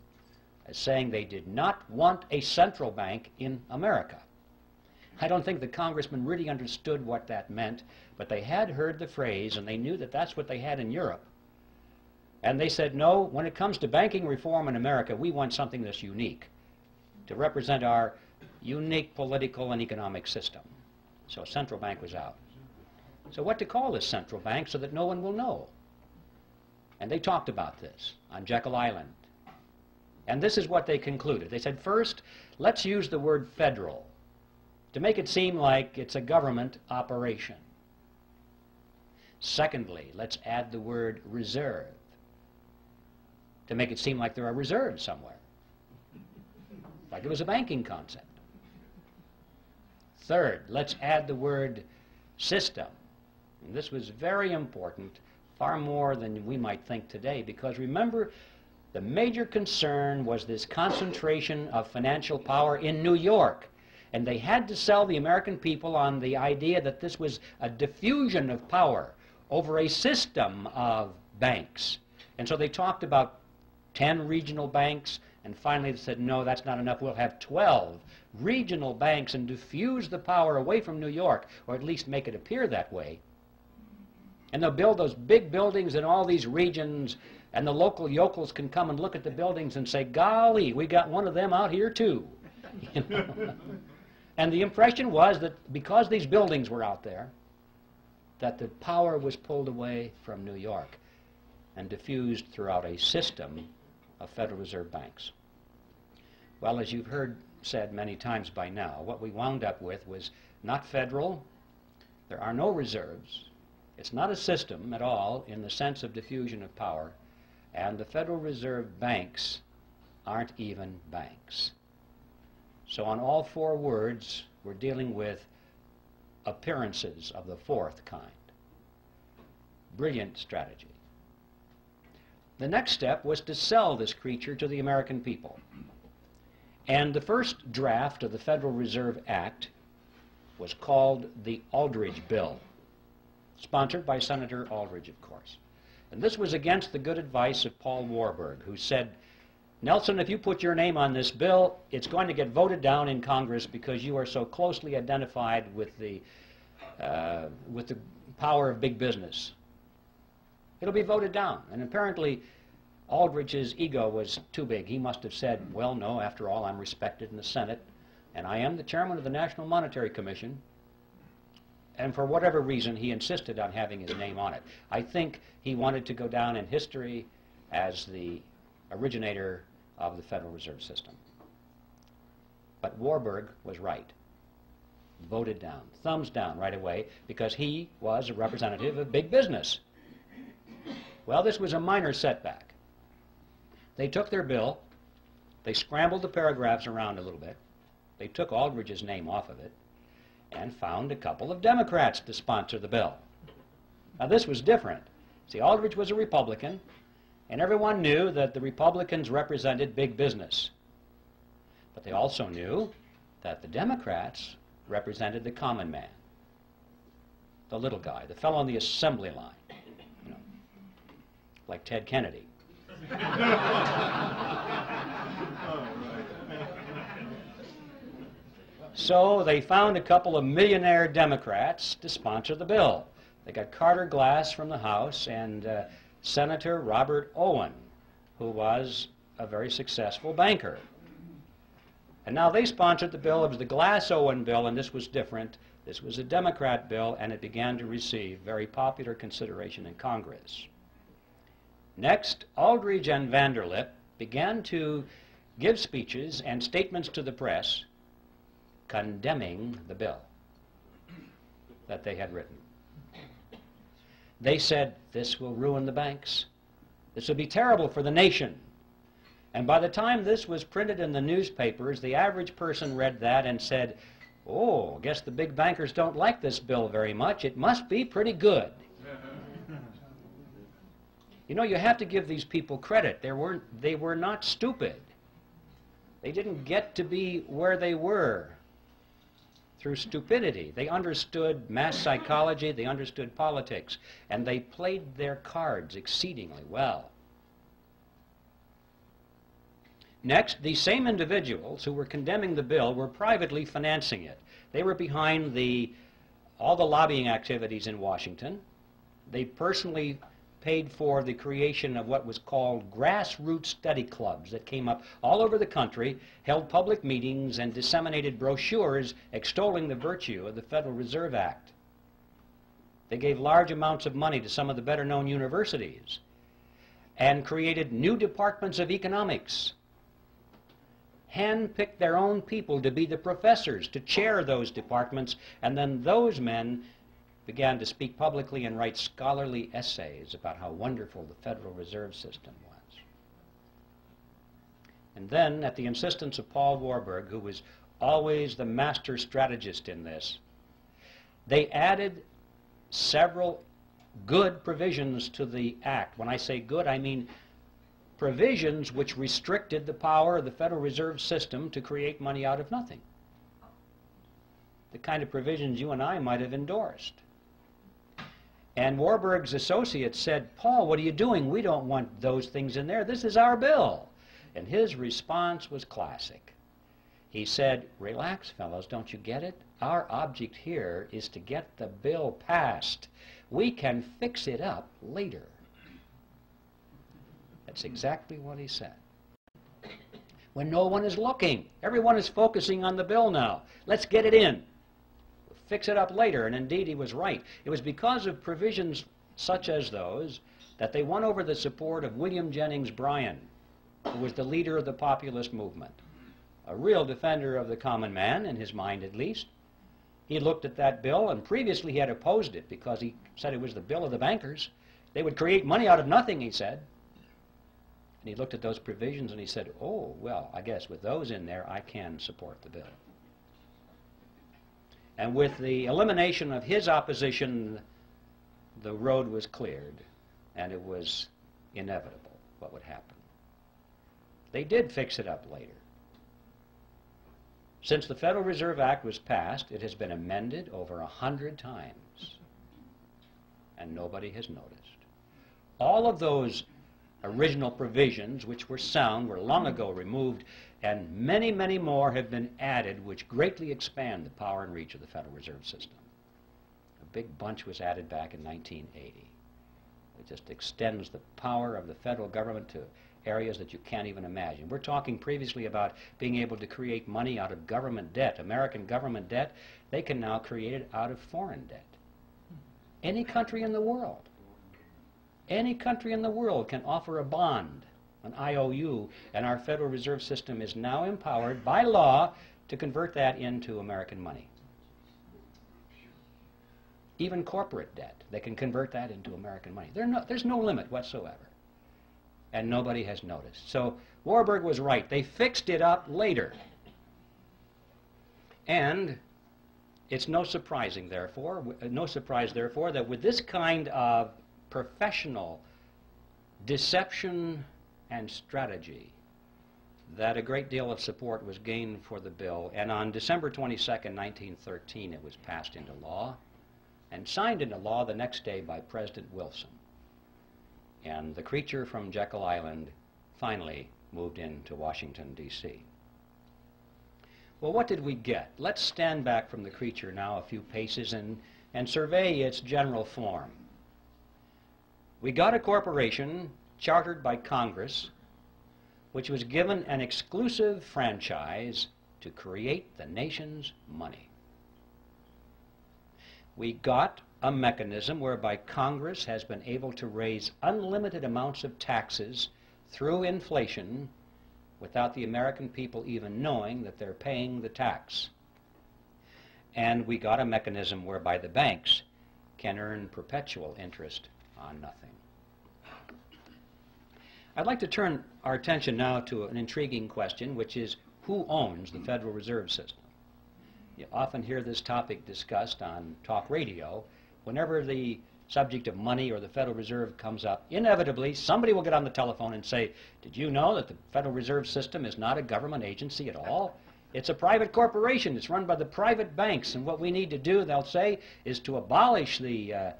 as saying they did not want a central bank in America. I don't think the congressmen really understood what that meant, but they had heard the phrase, and they knew that that's what they had in Europe. And they said, no, when it comes to banking reform in America, we want something that's unique to represent our unique political and economic system. So a central bank was out. So what to call this central bank so that no one will know? And they talked about this on Jekyll Island. And this is what they concluded. They said, first, let's use the word federal to make it seem like it's a government operation. Secondly, let's add the word reserve to make it seem like there are reserves somewhere, like it was a banking concept. Third, let's add the word system. And this was very important, far more than we might think today, because remember, the major concern was this concentration of financial power in New York. And they had to sell the American people on the idea that this was a diffusion of power over a system of banks. And so they talked about 10 regional banks, and finally they said, no, that's not enough. We'll have 12 regional banks and diffuse the power away from New York, or at least make it appear that way. And they'll build those big buildings in all these regions, and the local yokels can come and look at the buildings and say, golly, we got one of them out here too. You know? And the impression was that because these buildings were out there, that the power was pulled away from New York and diffused throughout a system of Federal Reserve banks. Well, as you've heard said many times by now, what we wound up with was not federal, there are no reserves, it's not a system at all in the sense of diffusion of power, and the Federal Reserve banks aren't even banks. So on all four words, we're dealing with appearances of the fourth kind. Brilliant strategy. The next step was to sell this creature to the American people. And the first draft of the Federal Reserve Act was called the Aldrich Bill, sponsored by Senator Aldrich, of course. And this was against the good advice of Paul Warburg, who said, Nelson, if you put your name on this bill, it's going to get voted down in Congress because you are so closely identified with the power of big business. It'll be voted down. And apparently, Aldrich's ego was too big. He must have said, well, no, after all, I'm respected in the Senate, and I am the chairman of the National Monetary Commission. And for whatever reason, he insisted on having his name on it. I think he wanted to go down in history as the originator of the Federal Reserve System. But Warburg was right. Voted down, thumbs down right away, because he was a representative of big business. Well, this was a minor setback. They took their bill, they scrambled the paragraphs around a little bit, they took Aldrich's name off of it, and found a couple of Democrats to sponsor the bill. Now this was different. See, Aldrich was a Republican, And everyone knew that the Republicans represented big business. But they also knew that the Democrats represented the common man, the little guy, the fellow on the assembly line, you know, like Ted Kennedy. So they found a couple of millionaire Democrats to sponsor the bill. They got Carter Glass from the House and Senator Robert Owen, who was a very successful banker. And now they sponsored the bill. It was the Glass-Owen bill, and this was different. This was a Democrat bill, and it began to receive very popular consideration in Congress. Next, Aldrich and Vanderlip began to give speeches and statements to the press condemning the bill that they had written. They said, this will ruin the banks. This will be terrible for the nation. And by the time this was printed in the newspapers, the average person read that and said, oh, I guess the big bankers don't like this bill very much. It must be pretty good. You know, you have to give these people credit. They were not stupid. They didn't get to be where they were through stupidity. They understood mass psychology, they understood politics, and they played their cards exceedingly well. Next, these same individuals who were condemning the bill were privately financing it. They were behind all the lobbying activities in Washington. They personally paid for the creation of what was called grassroots study clubs that came up all over the country, held public meetings, and disseminated brochures extolling the virtue of the Federal Reserve Act. They gave large amounts of money to some of the better-known universities and created new departments of economics, handpicked their own people to be the professors, to chair those departments, and then those men began to speak publicly and write scholarly essays about how wonderful the Federal Reserve System was. And then, at the insistence of Paul Warburg, who was always the master strategist in this, they added several good provisions to the act. When I say good, I mean provisions which restricted the power of the Federal Reserve System to create money out of nothing. The kind of provisions you and I might have endorsed. And Warburg's associates said, Paul, what are you doing? We don't want those things in there. This is our bill. And his response was classic. He said, relax, fellows, don't you get it? Our object here is to get the bill passed. We can fix it up later. That's exactly what he said. When no one is looking, everyone is focusing on the bill now. Let's get it in. Fix it up later, and indeed he was right. It was because of provisions such as those that they won over the support of William Jennings Bryan, who was the leader of the populist movement, a real defender of the common man, in his mind at least. He looked at that bill, and previously he had opposed it because he said it was the bill of the bankers. They would create money out of nothing, he said. And he looked at those provisions and he said, oh, well, I guess with those in there, I can support the bill. And with the elimination of his opposition, the road was cleared, and it was inevitable what would happen. They did fix it up later. Since the Federal Reserve Act was passed, it has been amended over 100 times, and nobody has noticed. All of those original provisions, which were sound, were long ago removed, and many, many more have been added, which greatly expand the power and reach of the Federal Reserve System. A big bunch was added back in 1980. It just extends the power of the federal government to areas that you can't even imagine. We're talking previously about being able to create money out of government debt, American government debt. They can now create it out of foreign debt. Any country in the world. Any country in the world can offer a bond, an IOU, and our Federal Reserve System is now empowered by law to convert that into American money. Even corporate debt, they can convert that into American money. There's no limit whatsoever. And nobody has noticed. So Warburg was right. They fixed it up later. And it's no surprise, therefore, that with this kind of professional deception and strategy that a great deal of support was gained for the bill, and on December 22nd, 1913, it was passed into law and signed into law the next day by President Wilson. And the creature from Jekyll Island finally moved into Washington, D.C. Well, what did we get? Let's stand back from the creature now a few paces and survey its general form. We got a corporation chartered by Congress, which was given an exclusive franchise to create the nation's money. We got a mechanism whereby Congress has been able to raise unlimited amounts of taxes through inflation without the American people even knowing that they're paying the tax. And we got a mechanism whereby the banks can earn perpetual interest on nothing. I'd like to turn our attention now to an intriguing question, which is who owns the Federal Reserve System? You often hear this topic discussed on talk radio. Whenever the subject of money or the Federal Reserve comes up, inevitably somebody will get on the telephone and say, did you know that the Federal Reserve System is not a government agency at all? It's a private corporation. It's run by the private banks, and what we need to do, they'll say, is to abolish the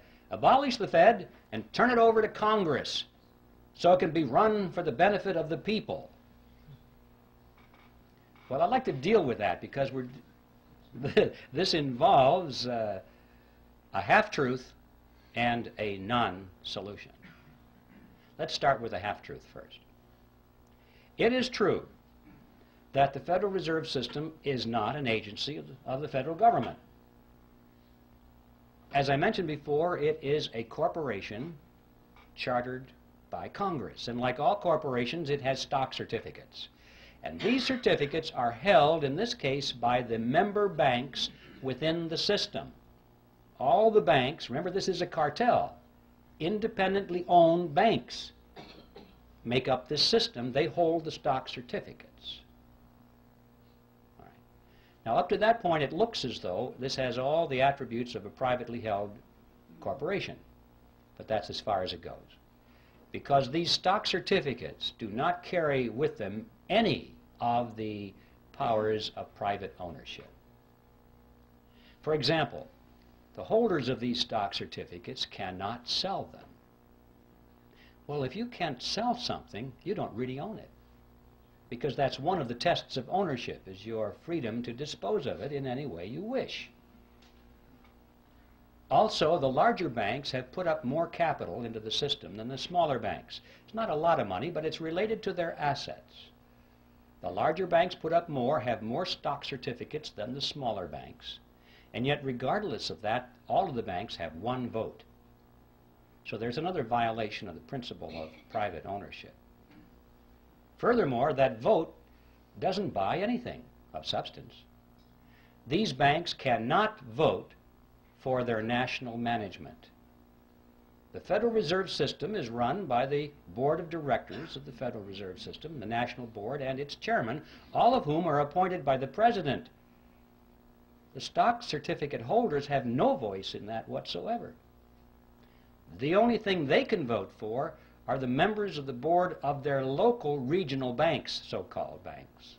Fed and turn it over to Congress so it can be run for the benefit of the people. Well, I'd like to deal with that because this involves a half-truth and a non-solution. Let's start with a half-truth first. It is true that the Federal Reserve System is not an agency of the federal government. As I mentioned before, it is a corporation chartered by Congress, and like all corporations, it has stock certificates. And these certificates are held, in this case, by the member banks within the system. All the banks, remember this is a cartel, independently owned banks make up this system. They hold the stock certificates. All right. Now up to that point it looks as though this has all the attributes of a privately held corporation, but that's as far as it goes. Because these stock certificates do not carry with them any of the powers of private ownership. For example, the holders of these stock certificates cannot sell them. Well, if you can't sell something, you don't really own it, because that's one of the tests of ownership, is your freedom to dispose of it in any way you wish. Also, the larger banks have put up more capital into the system than the smaller banks. It's not a lot of money, but it's related to their assets. The larger banks put up more, have more stock certificates than the smaller banks. And yet, regardless of that, all of the banks have one vote. So there's another violation of the principle of private ownership. Furthermore, that vote doesn't buy anything of substance. These banks cannot vote for their national management. The Federal Reserve System is run by the Board of Directors of the Federal Reserve System, the National Board, and its chairman, all of whom are appointed by the President. The stock certificate holders have no voice in that whatsoever. The only thing they can vote for are the members of the board of their local regional banks, so-called banks.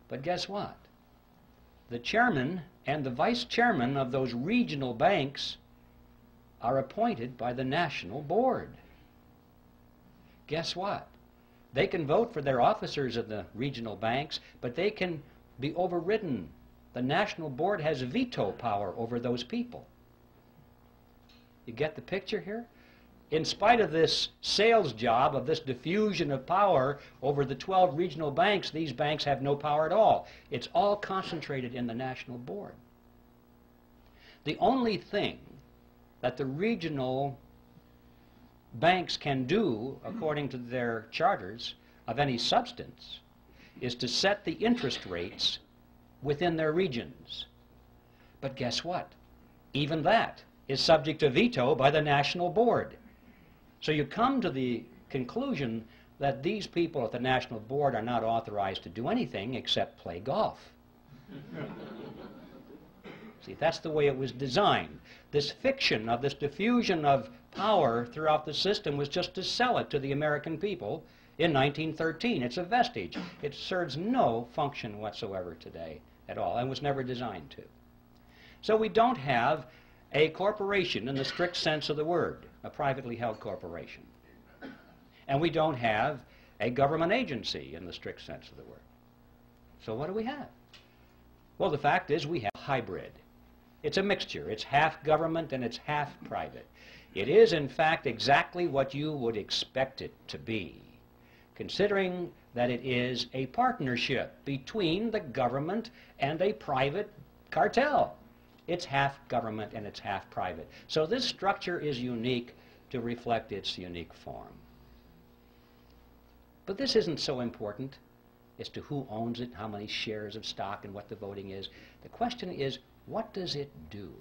But guess what? The chairman and the vice chairman of those regional banks are appointed by the national board. Guess what? They can vote for their officers of the regional banks, but they can be overridden. The national board has veto power over those people. You get the picture here? In spite of this sales job, of this diffusion of power over the 12 regional banks, these banks have no power at all. It's all concentrated in the national board. The only thing that the regional banks can do, according to their charters, of any substance, is to set the interest rates within their regions. But guess what? Even that is subject to veto by the national board. So you come to the conclusion that these people at the national board are not authorized to do anything except play golf. See, that's the way it was designed. This fiction of this diffusion of power throughout the system was just to sell it to the American people in 1913. It's a vestige. It serves no function whatsoever today at all and was never designed to. So we don't have a corporation in the strict sense of the word, a privately held corporation. And we don't have a government agency in the strict sense of the word. So what do we have? Well, the fact is we have a hybrid. It's a mixture. It's half government and it's half private. It is, in fact, exactly what you would expect it to be, considering that it is a partnership between the government and a private cartel. It's half government and it's half private. So this structure is unique to reflect its unique form. But this isn't so important as to who owns it, how many shares of stock, and what the voting is. The question is, what does it do?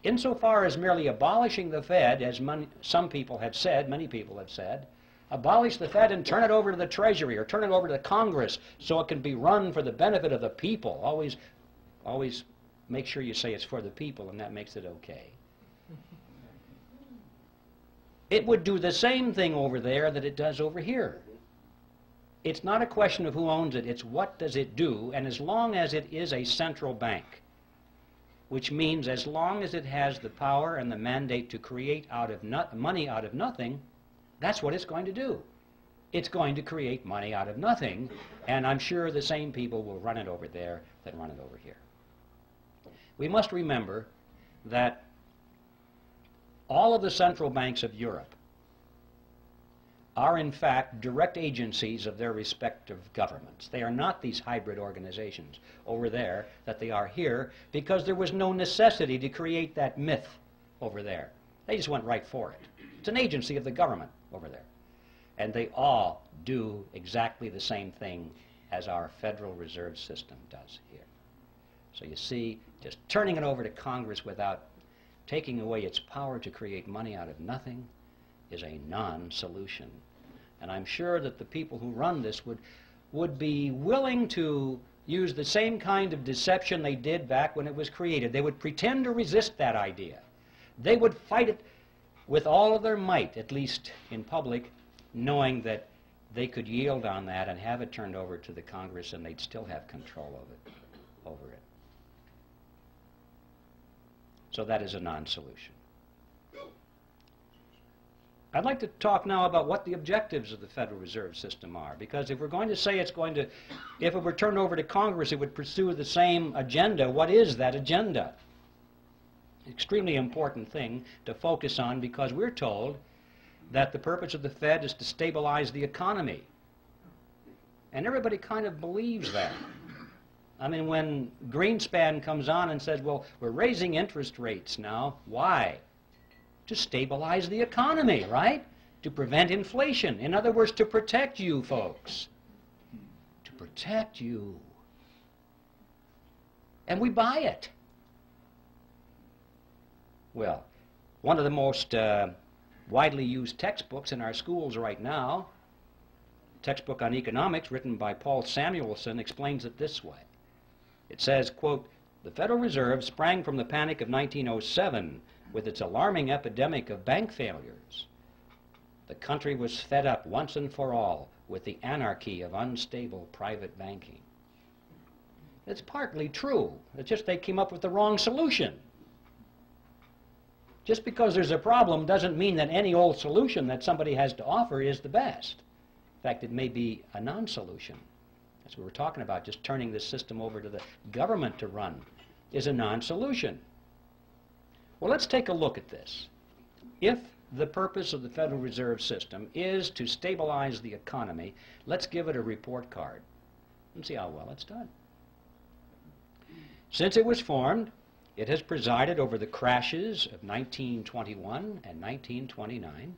Insofar as merely abolishing the Fed, as some people have said, many people have said, abolish the Fed and turn it over to the Treasury or turn it over to the Congress so it can be run for the benefit of the people. Always make sure you say it's for the people, and that makes it okay. It would do the same thing over there that it does over here. It's not a question of who owns it, it's what does it do, and as long as it is a central bank, which means as long as it has the power and the mandate to create money out of nothing, that's what it's going to do. It's going to create money out of nothing, and I'm sure the same people will run it over there that run it over here. We must remember that all of the central banks of Europe are in fact direct agencies of their respective governments. They are not these hybrid organizations over there that they are here, because there was no necessity to create that myth over there. They just went right for it. It's an agency of the government over there. And they all do exactly the same thing as our Federal Reserve System does here. So you see, just turning it over to Congress without taking away its power to create money out of nothing is a non-solution. And I'm sure that the people who run this would be willing to use the same kind of deception they did back when it was created. They would pretend to resist that idea. They would fight it with all of their might, at least in public, knowing that they could yield on that and have it turned over to the Congress and they'd still have control over it. So that is a non-solution. I'd like to talk now about what the objectives of the Federal Reserve System are, because if we're going to say if it were turned over to Congress, it would pursue the same agenda, what is that agenda? Extremely important thing to focus on, because we're told that the purpose of the Fed is to stabilize the economy. And everybody kind of believes that. I mean, when Greenspan comes on and says, well, we're raising interest rates now, why? To stabilize the economy, right? To prevent inflation. In other words, to protect you folks. To protect you. And we buy it. Well, one of the most widely used textbooks in our schools right now, a textbook on economics written by Paul Samuelson, explains it this way. It says, quote, the Federal Reserve sprang from the panic of 1907 with its alarming epidemic of bank failures. The country was fed up once and for all with the anarchy of unstable private banking. It's partly true. It's just they came up with the wrong solution. Just because there's a problem doesn't mean that any old solution that somebody has to offer is the best. In fact, it may be a non-solution. That's what we're talking about. Just turning this system over to the government to run is a non-solution. Well, let's take a look at this. If the purpose of the Federal Reserve System is to stabilize the economy, let's give it a report card and see how well it's done. Since it was formed, it has presided over the crashes of 1921 and 1929,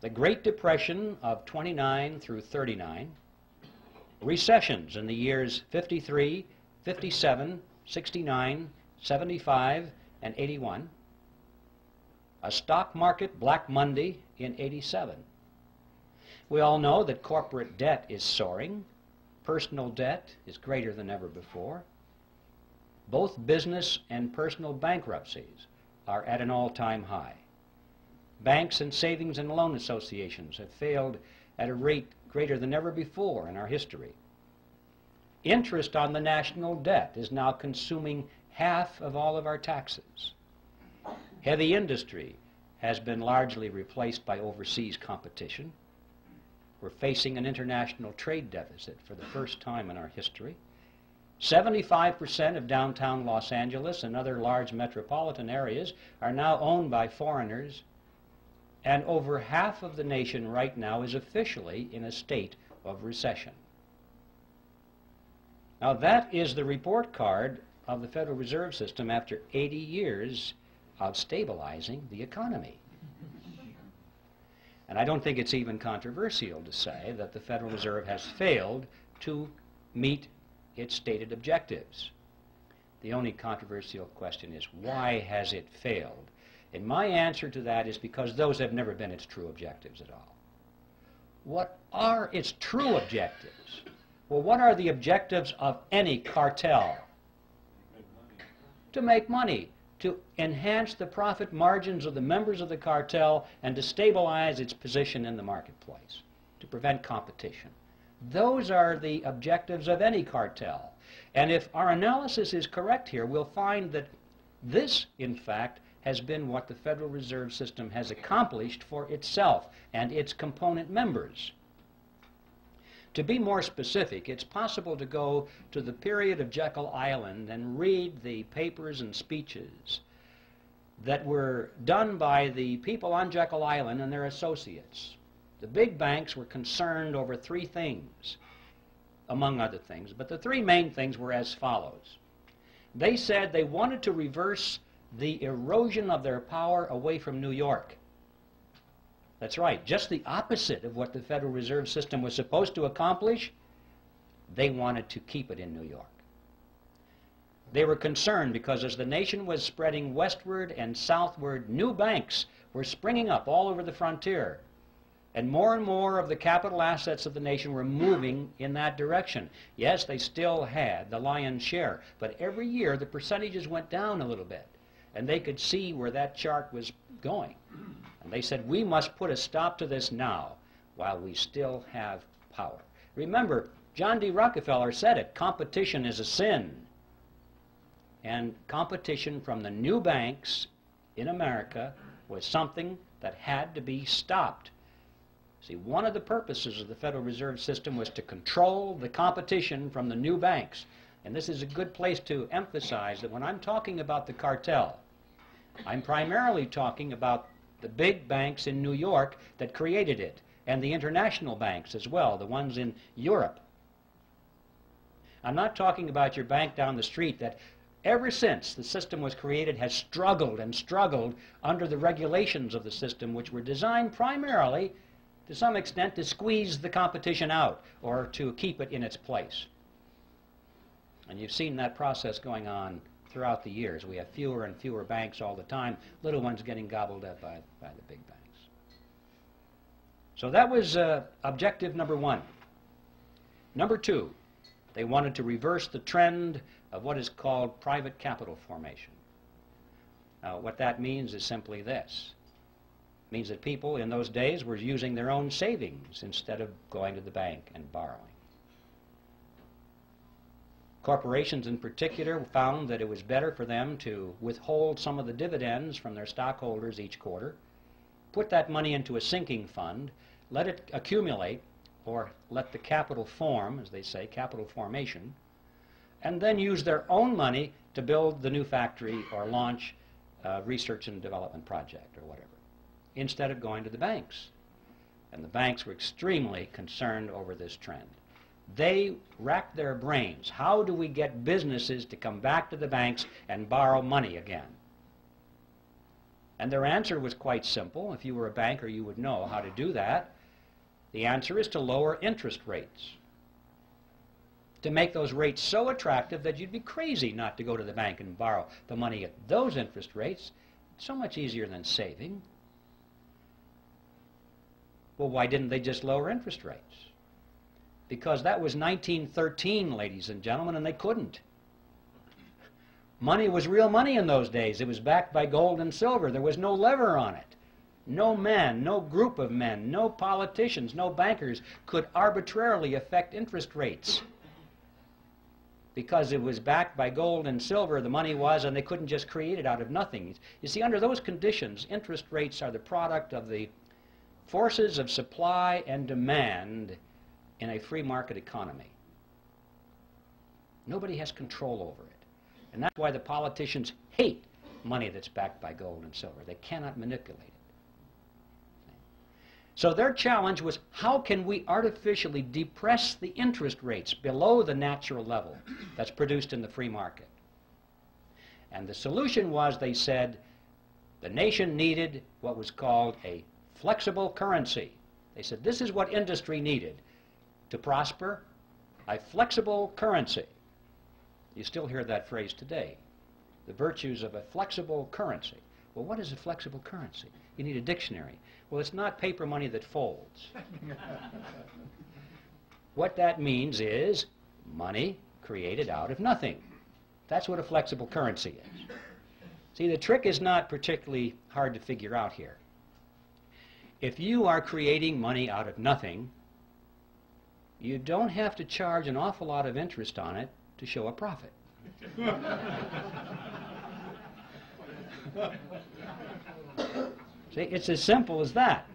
the Great Depression of 29 through 39, recessions in the years 53, 57, 69, 75, and 81, a stock market Black Monday in 87. We all know that corporate debt is soaring, personal debt is greater than ever before, Both business and personal bankruptcies are at an all-time high. Banks and savings and loan associations have failed at a rate greater than ever before in our history. Interest on the national debt is now consuming half of all of our taxes. Heavy industry has been largely replaced by overseas competition. We're facing an international trade deficit for the first time in our history. 75% of downtown Los Angeles and other large metropolitan areas are now owned by foreigners, and over half of the nation right now is officially in a state of recession. Now that is the report card of the Federal Reserve System after 80 years of stabilizing the economy. And I don't think it's even controversial to say that the Federal Reserve has failed to meet its stated objectives. The only controversial question is, why has it failed? And my answer to that is because those have never been its true objectives at all. What are its true objectives? Well, what are the objectives of any cartel? To make money, to enhance the profit margins of the members of the cartel, and to stabilize its position in the marketplace, to prevent competition. Those are the objectives of any cartel. And if our analysis is correct here, we'll find that this, in fact, has been what the Federal Reserve System has accomplished for itself and its component members. To be more specific, it's possible to go to the period of Jekyll Island and read the papers and speeches that were done by the people on Jekyll Island and their associates. The big banks were concerned over three things, among other things, but the three main things were as follows. They said they wanted to reverse the erosion of their power away from New York. That's right, just the opposite of what the Federal Reserve System was supposed to accomplish. They wanted to keep it in New York. They were concerned because as the nation was spreading westward and southward, new banks were springing up all over the frontier. And more of the capital assets of the nation were moving in that direction. Yes, they still had the lion's share, but every year the percentages went down a little bit. And they could see where that chart was going. And they said, we must put a stop to this now while we still have power. Remember, John D. Rockefeller said it, competition is a sin. And competition from the new banks in America was something that had to be stopped. See, one of the purposes of the Federal Reserve System was to control the competition from the new banks. And this is a good place to emphasize that when I'm talking about the cartel, I'm primarily talking about the big banks in New York that created it, and the international banks as well, the ones in Europe. I'm not talking about your bank down the street that ever since the system was created has struggled and struggled under the regulations of the system, which were designed primarily to some extent to squeeze the competition out or to keep it in its place. And you've seen that process going on throughout the years. We have fewer and fewer banks all the time, little ones getting gobbled up by the big banks. So that was objective number one. Number two, they wanted to reverse the trend of what is called private capital formation. Now, what that means is simply this. It means that people in those days were using their own savings instead of going to the bank and borrowing. Corporations in particular found that it was better for them to withhold some of the dividends from their stockholders each quarter, put that money into a sinking fund, let it accumulate, or let the capital form, as they say, capital formation, and then use their own money to build the new factory or launch a research and development project or whatever, instead of going to the banks. And the banks were extremely concerned over this trend. They racked their brains. How do we get businesses to come back to the banks and borrow money again? And their answer was quite simple. If you were a banker, you would know how to do that. The answer is to lower interest rates, to make those rates so attractive that you'd be crazy not to go to the bank and borrow the money at those interest rates. So much easier than saving. Well, why didn't they just lower interest rates? Because that was 1913, ladies and gentlemen, and they couldn't. Money was real money in those days. It was backed by gold and silver. There was no lever on it. No man, no group of men, no politicians, no bankers could arbitrarily affect interest rates. Because it was backed by gold and silver, the money was, and they couldn't just create it out of nothing. You see, under those conditions, interest rates are the product of the forces of supply and demand in a free market economy. Nobody has control over it. And that's why the politicians hate money that's backed by gold and silver. They cannot manipulate it. So their challenge was, how can we artificially depress the interest rates below the natural level that's produced in the free market? And the solution was, they said, the nation needed what was called a flexible currency. They said, this is what industry needed to prosper, a flexible currency. You still hear that phrase today, the virtues of a flexible currency. Well, what is a flexible currency? You need a dictionary. Well, it's not paper money that folds. What that means is money created out of nothing. That's what a flexible currency is. See, the trick is not particularly hard to figure out here. If you are creating money out of nothing, you don't have to charge an awful lot of interest on it to show a profit. See, it's as simple as that.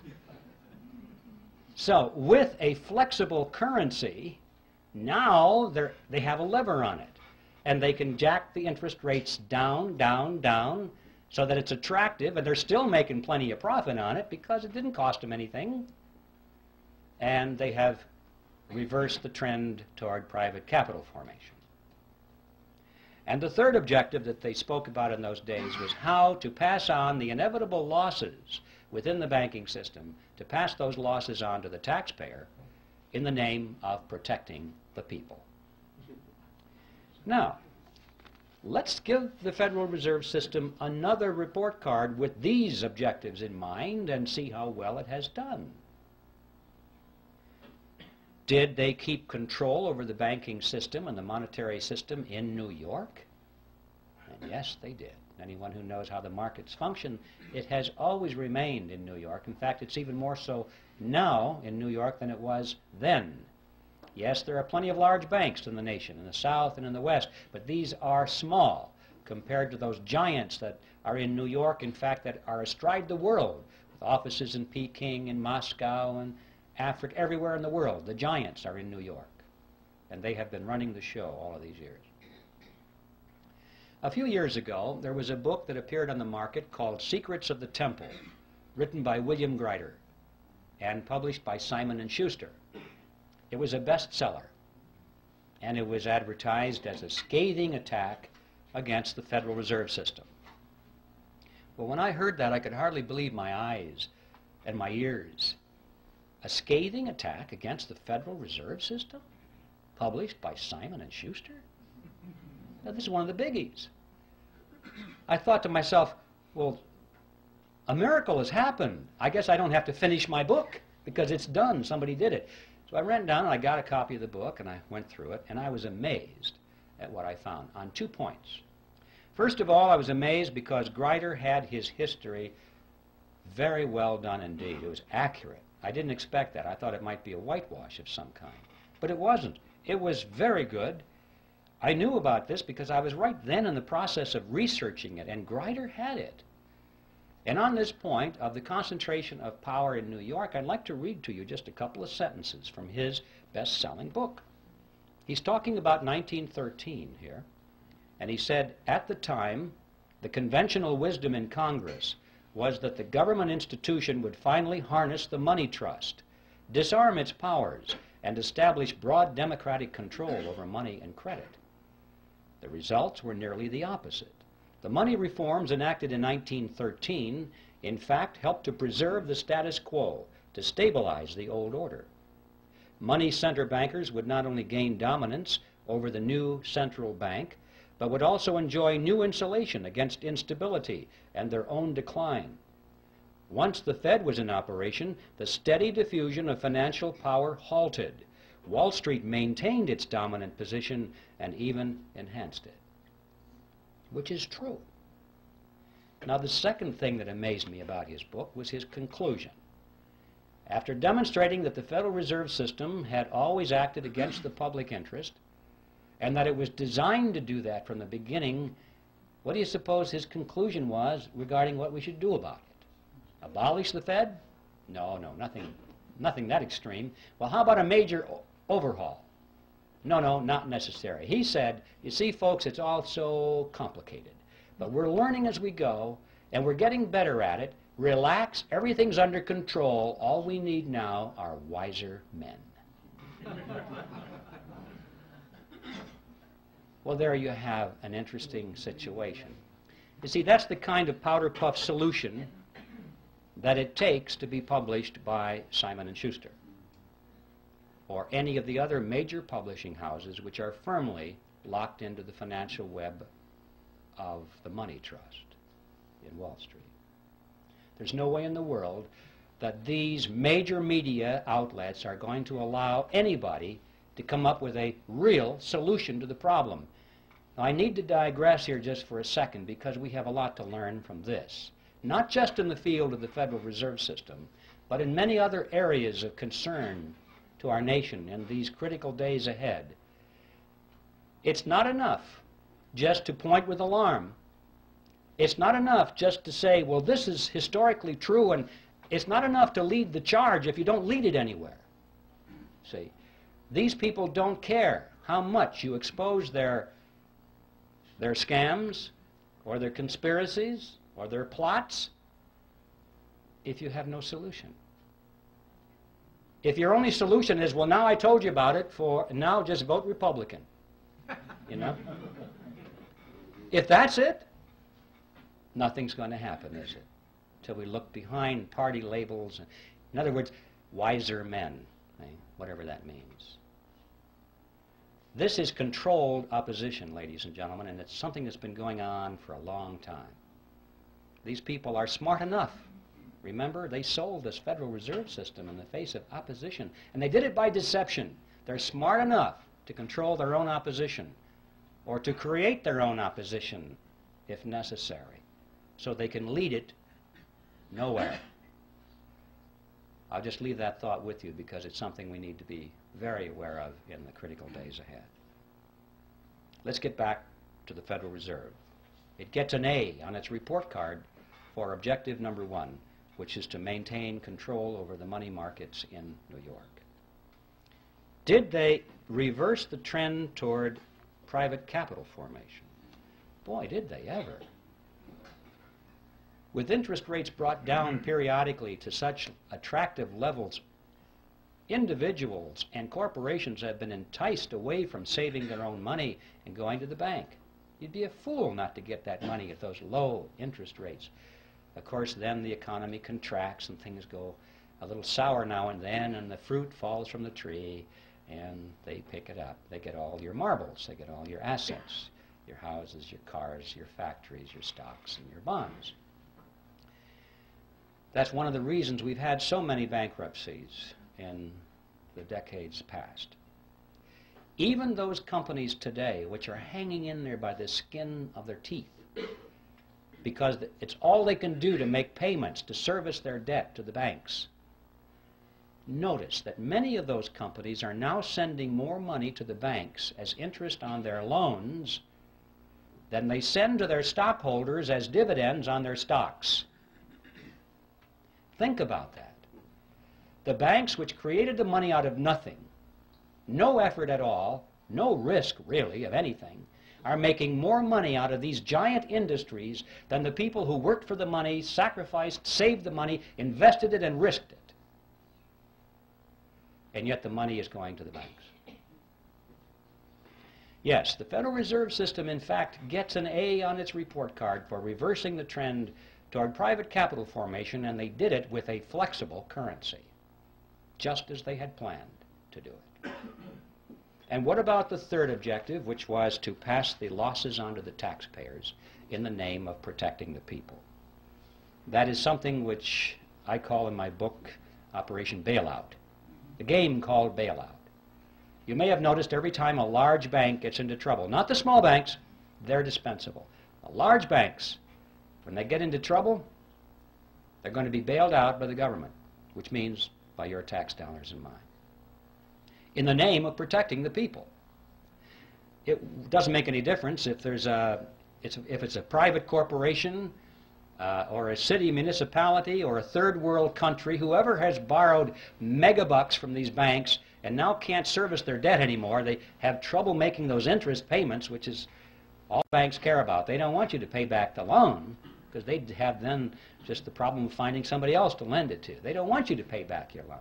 So, with a flexible currency, now they have a lever on it. And they can jack the interest rates down, down, down, so that it's attractive, and they're still making plenty of profit on it because it didn't cost them anything. And they have reversed the trend toward private capital formation. And the third objective that they spoke about in those days was how to pass on the inevitable losses within the banking system, to pass those losses on to the taxpayer in the name of protecting the people. Now, let's give the Federal Reserve System another report card with these objectives in mind and see how well it has done. Did they keep control over the banking system and the monetary system in New York? And yes, they did. Anyone who knows how the markets function, it has always remained in New York. In fact, it's even more so now in New York than it was then. Yes, there are plenty of large banks in the nation, in the South and in the West, but these are small compared to those giants that are in New York, in fact, that are astride the world, with offices in Peking and Moscow and Africa, everywhere in the world. The giants are in New York, and they have been running the show all of these years. A few years ago, there was a book that appeared on the market called Secrets of the Temple, written by William Grider and published by Simon & Schuster. It was a bestseller, and it was advertised as a scathing attack against the Federal Reserve System. Well, when I heard that, I could hardly believe my eyes and my ears. A scathing attack against the Federal Reserve System, published by Simon & Schuster? Now, this is one of the biggies. I thought to myself, well, a miracle has happened. I guess I don't have to finish my book because it's done. Somebody did it. So I ran down and I got a copy of the book and I went through it, and I was amazed at what I found on 2 points. First of all, I was amazed because Grider had his history very well done indeed. It was accurate. I didn't expect that. I thought it might be a whitewash of some kind. But it wasn't. It was very good. I knew about this because I was right then in the process of researching it, and Grider had it. And on this point of the concentration of power in New York, I'd like to read to you just a couple of sentences from his best-selling book. He's talking about 1913 here, and he said, at the time, the conventional wisdom in Congress was that the government institution would finally harness the money trust, disarm its powers, and establish broad democratic control over money and credit. The results were nearly the opposite. The money reforms enacted in 1913, in fact, helped to preserve the status quo, to stabilize the old order. Money center bankers would not only gain dominance over the new central bank, but would also enjoy new insulation against instability and their own decline. Once the Fed was in operation, the steady diffusion of financial power halted. Wall Street maintained its dominant position and even enhanced it. which is true. Now, the second thing that amazed me about his book was his conclusion. After demonstrating that the Federal Reserve System had always acted against the public interest, and that it was designed to do that from the beginning, what do you suppose his conclusion was regarding what we should do about it? Abolish the Fed? No, nothing that extreme. Well, how about a major overhaul? No, not necessary. He said, you see, folks, it's all so complicated. But we're learning as we go, and we're getting better at it. Relax, everything's under control. All we need now are wiser men. Well, there you have an interesting situation. You see, that's the kind of powder puff solution that it takes to be published by Simon & Schuster or any of the other major publishing houses which are firmly locked into the financial web of the money trust in Wall Street. There's no way in the world that these major media outlets are going to allow anybody to come up with a real solution to the problem. Now, I need to digress here just for a second because we have a lot to learn from this, not just in the field of the Federal Reserve System, but in many other areas of concern to our nation in these critical days ahead. It's not enough just to point with alarm. It's not enough just to say, well, this is historically true, and it's not enough to lead the charge if you don't lead it anywhere. See, these people don't care how much you expose their scams or their conspiracies or their plots if you have no solution. If your only solution is, well, now I told you about it, now just vote Republican, you know? If that's it, nothing's going to happen, is it? Till we look behind party labels. In other words, wiser men, whatever that means. This is controlled opposition, ladies and gentlemen, and it's something that's been going on for a long time. These people are smart enough. Remember, they sold this Federal Reserve System in the face of opposition, and they did it by deception. They're smart enough to control their own opposition or to create their own opposition if necessary, so they can lead it nowhere. I'll just leave that thought with you because it's something we need to be very aware of in the critical days ahead. Let's get back to the Federal Reserve. It gets an A on its report card for objective number 1, which is to maintain control over the money markets in New York. Did they reverse the trend toward private capital formation? Boy, did they ever. With interest rates brought down periodically to such attractive levels, individuals and corporations have been enticed away from saving their own money and going to the bank. You'd be a fool not to get that money at those low interest rates. Of course, then the economy contracts and things go a little sour now and then, and the fruit falls from the tree, and they pick it up. They get all your marbles. They get all your assets, your houses, your cars, your factories, your stocks, and your bonds. That's one of the reasons we've had so many bankruptcies in the decades past. Even those companies today which are hanging in there by the skin of their teeth because it's all they can do to make payments to service their debt to the banks. Notice that many of those companies are now sending more money to the banks as interest on their loans than they send to their stockholders as dividends on their stocks. Think about that. The banks which created the money out of nothing, no effort at all, no risk really of anything, are making more money out of these giant industries than the people who worked for the money, sacrificed, saved the money, invested it, and risked it. And yet the money is going to the banks. Yes, the Federal Reserve System, in fact, gets an A on its report card for reversing the trend toward private capital formation, and they did it with a flexible currency, just as they had planned to do it. And what about the third objective, which was to pass the losses onto the taxpayers in the name of protecting the people? That is something which I call in my book Operation Bailout, the game called Bailout. You may have noticed every time a large bank gets into trouble, not the small banks, they're dispensable. The large banks, when they get into trouble, they're going to be bailed out by the government, which means by your tax dollars and mine, in the name of protecting the people. It doesn't make any difference if there's if it's a private corporation or a city municipality or a third world country. Whoever has borrowed megabucks from these banks and now can't service their debt anymore, they have trouble making those interest payments, which is all banks care about. They don't want you to pay back the loan, because they'd have then just the problem of finding somebody else to lend it to. They don't want you to pay back your loan.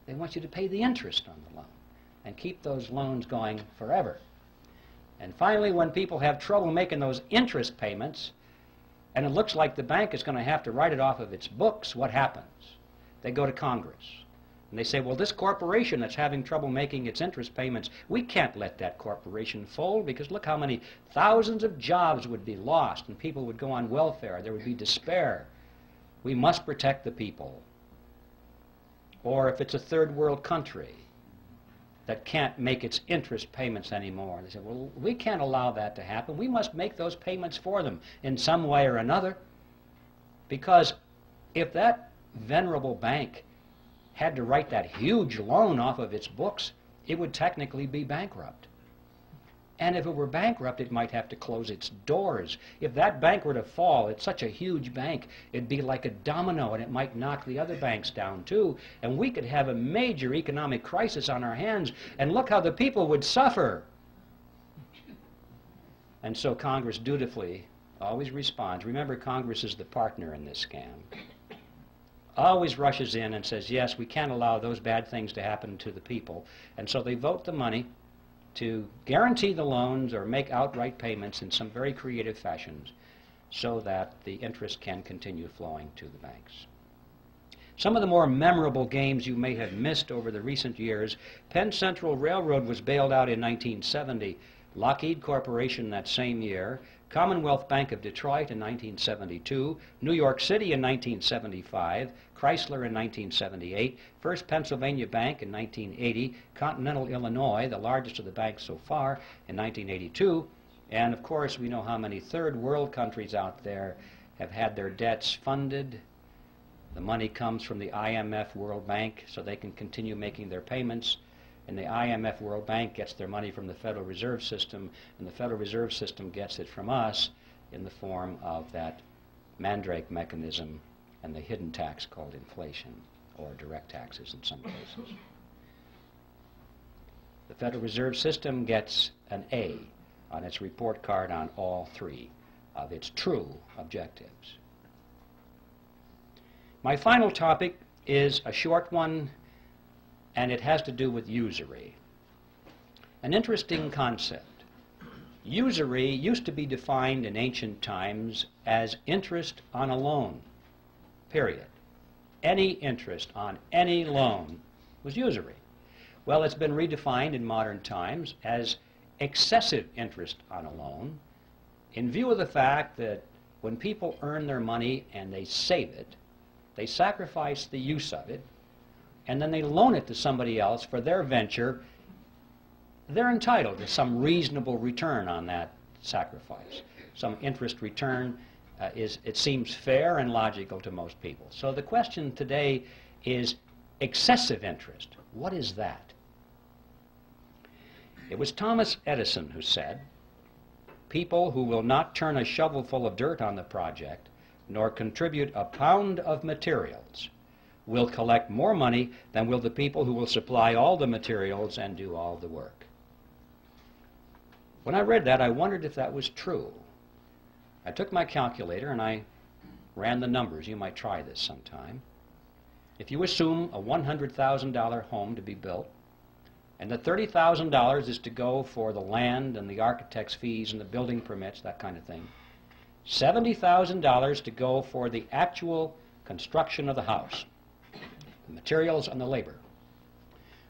They want you to pay the interest on the loan and keep those loans going forever. And finally, when people have trouble making those interest payments, and it looks like the bank is going to have to write it off of its books, what happens? They go to Congress. And they say, well, this corporation that's having trouble making its interest payments, we can't let that corporation fold, because look how many thousands of jobs would be lost and people would go on welfare. There would be despair. We must protect the people. Or if it's a third world country that can't make its interest payments anymore, they say, well, we can't allow that to happen. We must make those payments for them in some way or another, because if that venerable bank had to write that huge loan off of its books, it would technically be bankrupt. And if it were bankrupt, it might have to close its doors. If that bank were to fall, it's such a huge bank, it'd be like a domino, and it might knock the other banks down too, and we could have a major economic crisis on our hands, and look how the people would suffer. And so Congress dutifully always responds. Remember, Congress is the partner in this scam. Always rushes in and says, yes, we can't allow those bad things to happen to the people. And so they vote the money to guarantee the loans or make outright payments in some very creative fashions so that the interest can continue flowing to the banks. Some of the more memorable games you may have missed over the recent years: Penn Central Railroad was bailed out in 1970, Lockheed Corporation that same year, Commonwealth Bank of Detroit in 1972, New York City in 1975, Chrysler in 1978, First Pennsylvania Bank in 1980, Continental Illinois, the largest of the banks so far, in 1982, and of course we know how many third world countries out there have had their debts funded. The money comes from the IMF World Bank so they can continue making their payments. And the IMF World Bank gets their money from the Federal Reserve System, and the Federal Reserve System gets it from us in the form of that mandrake mechanism and the hidden tax called inflation, or direct taxes in some cases. The Federal Reserve System gets an A on its report card on all three of its true objectives. My final topic is a short one, and it has to do with usury. An interesting concept. Usury used to be defined in ancient times as interest on a loan, period. Any interest on any loan was usury. Well, it's been redefined in modern times as excessive interest on a loan, in view of the fact that when people earn their money and they save it, they sacrifice the use of it, and then they loan it to somebody else for their venture. They're entitled to some reasonable return on that sacrifice. Some interest return it seems fair and logical to most people. So the question today is excessive interest. What is that? It was Thomas Edison who said, "People who will not turn a shovelful of dirt on the project, nor contribute a pound of materials, will collect more money than will the people who will supply all the materials and do all the work." When I read that, I wondered if that was true. I took my calculator and I ran the numbers. You might try this sometime. If you assume a $100,000 home to be built, and the $30,000 is to go for the land and the architect's fees and the building permits, that kind of thing, $70,000 to go for the actual construction of the house, the materials and the labor.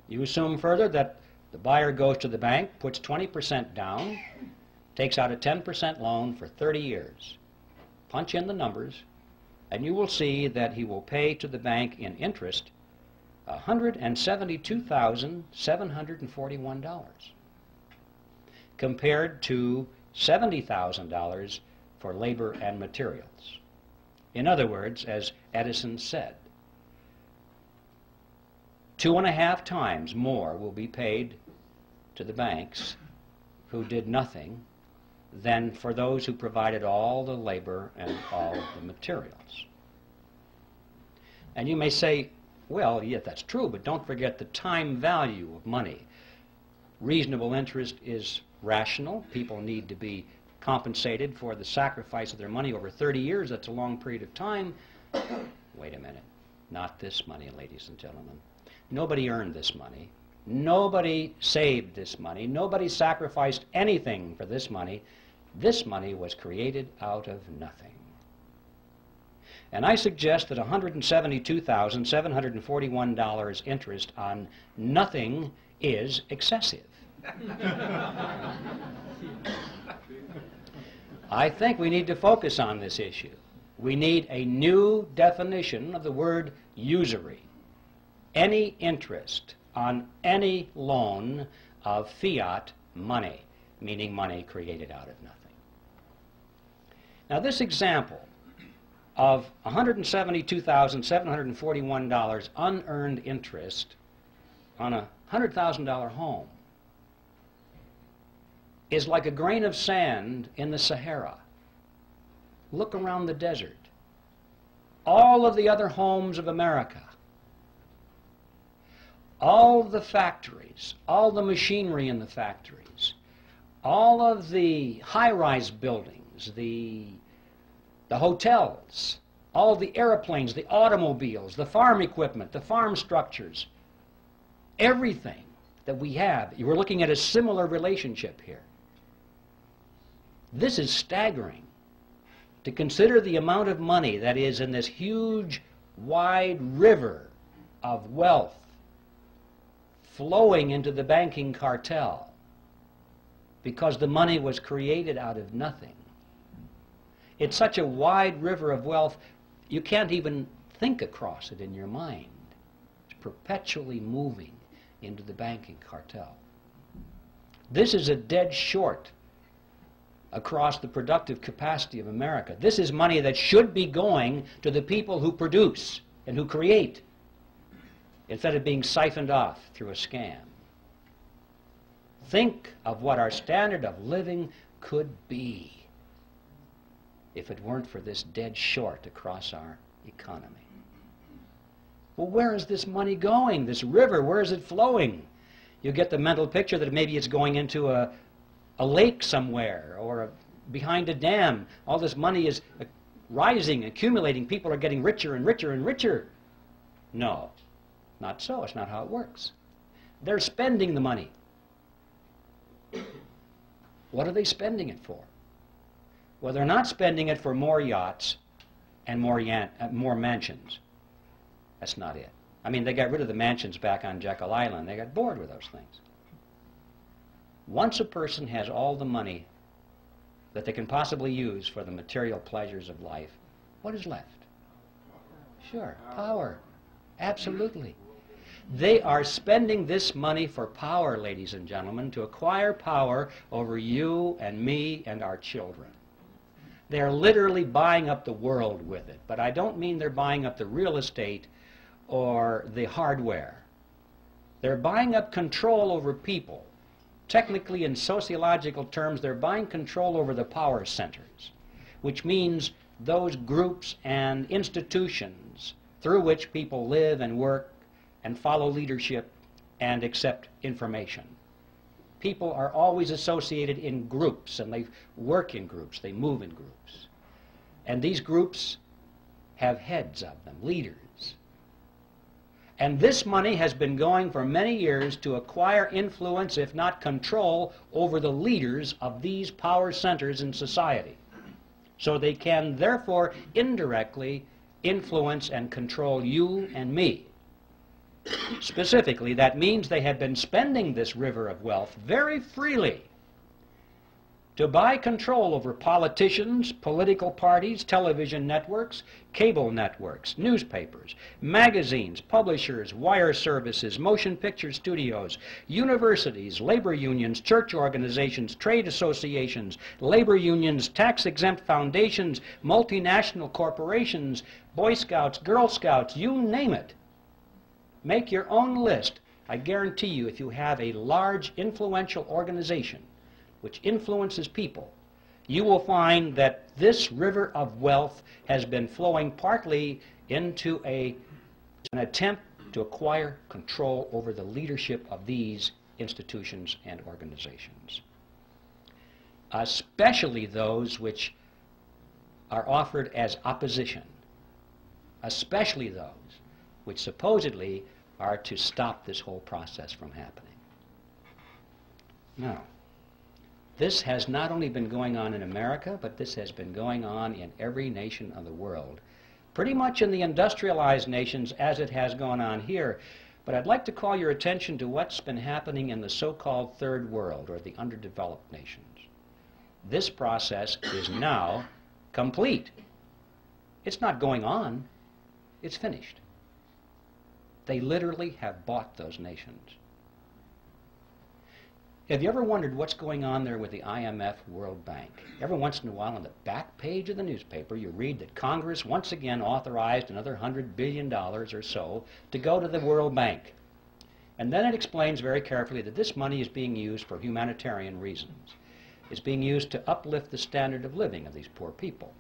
You assume further that the buyer goes to the bank, puts 20% down, takes out a 10% loan for 30 years. Punch in the numbers, and you will see that he will pay to the bank in interest $172,741, compared to $70,000 for labor and materials. In other words, as Edison said, 2.5 times more will be paid to the banks who did nothing than for those who provided all the labor and all the materials. And you may say, well, yeah, that's true, but don't forget the time value of money. Reasonable interest is rational. People need to be compensated for the sacrifice of their money over 30 years. That's a long period of time. Wait a minute. Not this money, ladies and gentlemen. Nobody earned this money. Nobody saved this money. Nobody sacrificed anything for this money. This money was created out of nothing. And I suggest that $172,741 interest on nothing is excessive. I think we need to focus on this issue. We need a new definition of the word usury. Any interest on any loan of fiat money, meaning money created out of nothing. Now this example of $172,741 unearned interest on a $100,000 home is like a grain of sand in the Sahara. Look around the desert. All of the other homes of America, all the factories, all the machinery in the factories, all of the high-rise buildings, the hotels, all the airplanes, the automobiles, the farm equipment, the farm structures, everything that we have, we're looking at a similar relationship here. This is staggering. To consider the amount of money that is in this huge, wide river of wealth flowing into the banking cartel because the money was created out of nothing. It's such a wide river of wealth, you can't even think across it in your mind. It's perpetually moving into the banking cartel. This is a dead short across the productive capacity of America. This is money that should be going to the people who produce and who create, instead of being siphoned off through a scam. Think of what our standard of living could be if it weren't for this dead short across our economy. Well, where is this money going? This river, where is it flowing? You get the mental picture that maybe it's going into a lake somewhere or behind a dam. All this money is rising, accumulating. People are getting richer and richer and richer. No, not so. It's not how it works. They're spending the money. What are they spending it for? Well, they're not spending it for more yachts and more mansions. That's not it. I mean, they got rid of the mansions back on Jekyll Island. They got bored with those things. Once a person has all the money that they can possibly use for the material pleasures of life, what is left? Sure, power. Absolutely. They are spending this money for power, ladies and gentlemen, to acquire power over you and me and our children. They're literally buying up the world with it. But I don't mean they're buying up the real estate or the hardware. They're buying up control over people. Technically, in sociological terms, they're buying control over the power centers, which means those groups and institutions through which people live and work and follow leadership and accept information. People are always associated in groups, and they work in groups, they move in groups. And these groups have heads of them, leaders. And this money has been going for many years to acquire influence, if not control, over the leaders of these power centers in society. So they can, therefore, indirectly influence and control you and me. Specifically, that means they have been spending this river of wealth very freely to buy control over politicians, political parties, television networks, cable networks, newspapers, magazines, publishers, wire services, motion picture studios, universities, labor unions, church organizations, trade associations, labor unions, tax-exempt foundations, multinational corporations, Boy Scouts, Girl Scouts, you name it. Make your own list. I guarantee you, if you have a large, influential organization which influences people, you will find that this river of wealth has been flowing partly into an attempt to acquire control over the leadership of these institutions and organizations, especially those which are offered as opposition, especially those which supposedly are to stop this whole process from happening. Now, this has not only been going on in America, but this has been going on in every nation of the world, pretty much in the industrialized nations as it has gone on here. But I'd like to call your attention to what's been happening in the so-called third world, or the underdeveloped nations. This process is now complete. It's not going on. It's finished. They literally have bought those nations. Have you ever wondered what's going on there with the IMF, World Bank? Every once in a while on the back page of the newspaper you read that Congress once again authorized another $100 billion or so to go to the World Bank. And then it explains very carefully that this money is being used for humanitarian reasons. It's being used to uplift the standard of living of these poor people.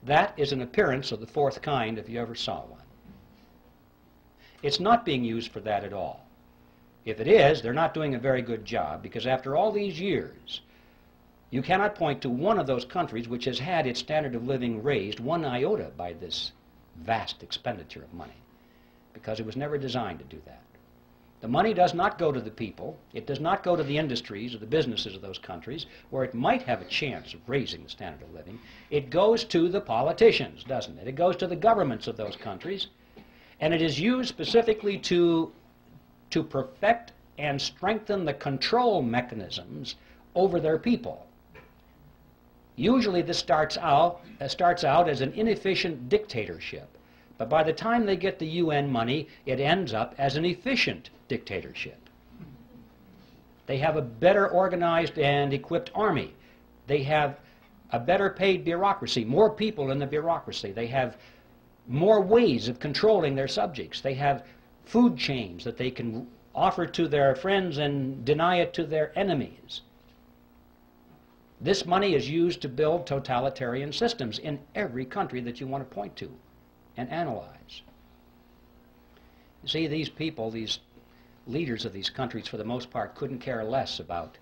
That is an appearance of the fourth kind if you ever saw one. It's not being used for that at all. If it is, they're not doing a very good job, because after all these years, you cannot point to one of those countries which has had its standard of living raised one iota by this vast expenditure of money, because it was never designed to do that. The money does not go to the people. It does not go to the industries or the businesses of those countries where it might have a chance of raising the standard of living. It goes to the politicians, doesn't it? It goes to the governments of those countries, and it is used specifically to perfect and strengthen the control mechanisms over their people. Usually this starts out as an inefficient dictatorship, but by the time they get the UN money, it ends up as an efficient dictatorship. They have a better organized and equipped army. They have a better paid bureaucracy, more people in the bureaucracy. They have more ways of controlling their subjects. They have food chains that they can offer to their friends and deny it to their enemies. This money is used to build totalitarian systems in every country that you want to point to and analyze. You see, these people, these leaders of these countries, for the most part, couldn't care less about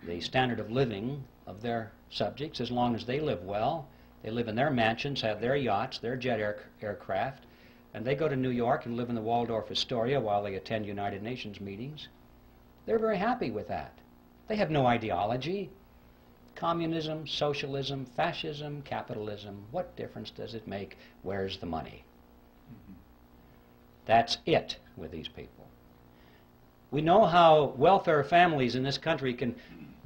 the standard of living of their subjects as long as they live well. They live in their mansions, have their yachts, their jet aircraft, and they go to New York and live in the Waldorf Astoria while they attend United Nations meetings. They're very happy with that. They have no ideology. Communism, socialism, fascism, capitalism, what difference does it make? Where's the money? That's it with these people. We know how welfare families in this country can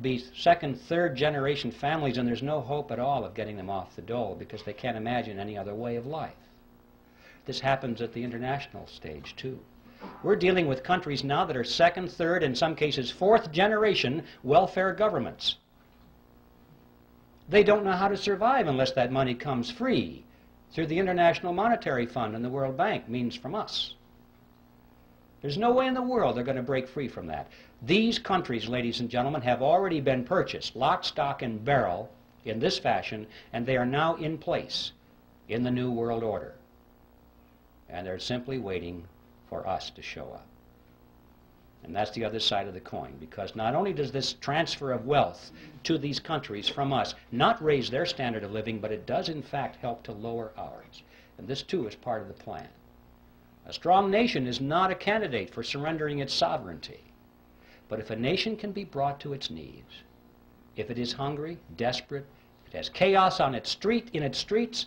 be second, third generation families, and there's no hope at all of getting them off the dole because they can't imagine any other way of life. This happens at the international stage, too. We're dealing with countries now that are second, third, in some cases fourth generation welfare governments. They don't know how to survive unless that money comes free through the International Monetary Fund and the World Bank, means from us. There's no way in the world they're going to break free from that. These countries, ladies and gentlemen, have already been purchased, lock, stock, and barrel, in this fashion, and they are now in place in the New World Order. And they're simply waiting for us to show up. And that's the other side of the coin, because not only does this transfer of wealth to these countries from us not raise their standard of living, but it does in fact help to lower ours. And this too is part of the plan. A strong nation is not a candidate for surrendering its sovereignty. But if a nation can be brought to its knees, if it is hungry, desperate, if it has chaos in its streets,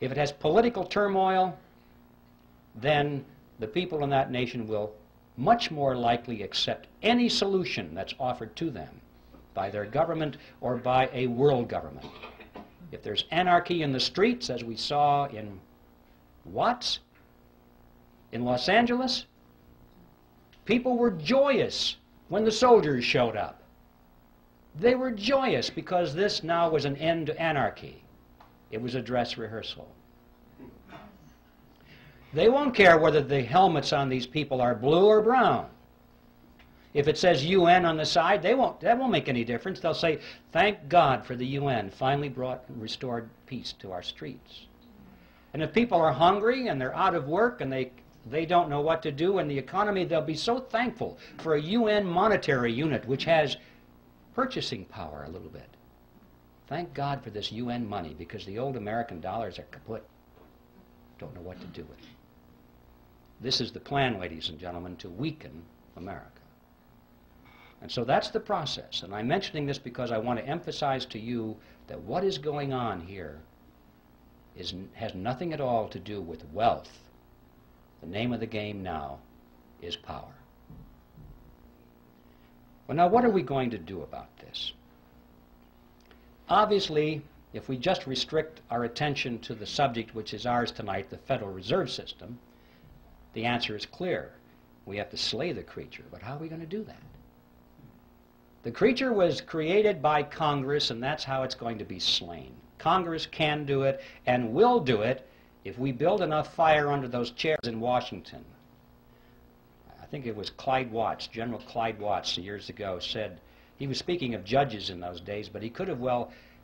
if it has political turmoil, then the people in that nation will much more likely accept any solution that's offered to them by their government or by a world government. If there's anarchy in the streets, as we saw in Watts, in Los Angeles, people were joyous when the soldiers showed up. They were joyous because this now was an end to anarchy. It was a dress rehearsal. They won't care whether the helmets on these people are blue or brown. If it says UN on the side, that won't make any difference. They'll say, thank God for the UN, finally brought and restored peace to our streets. And if people are hungry and they're out of work and they don't know what to do in the economy, they'll be so thankful for a UN monetary unit which has purchasing power a little bit. Thank God for this UN money, because the old American dollars are kaput. Don't know what to do with them. This is the plan, ladies and gentlemen, to weaken America. And so that's the process. And I'm mentioning this because I want to emphasize to you that what is going on here has nothing at all to do with wealth. The name of the game now is power. Well, now, what are we going to do about this? Obviously, if we just restrict our attention to the subject which is ours tonight, the Federal Reserve System, the answer is clear. We have to slay the creature. But how are we going to do that? The creature was created by Congress, and that's how it's going to be slain. Congress can do it and will do it if we build enough fire under those chairs in Washington. I think it was Clyde Watts, General Clyde Watts, years ago, said, he was speaking of judges in those days, but he could have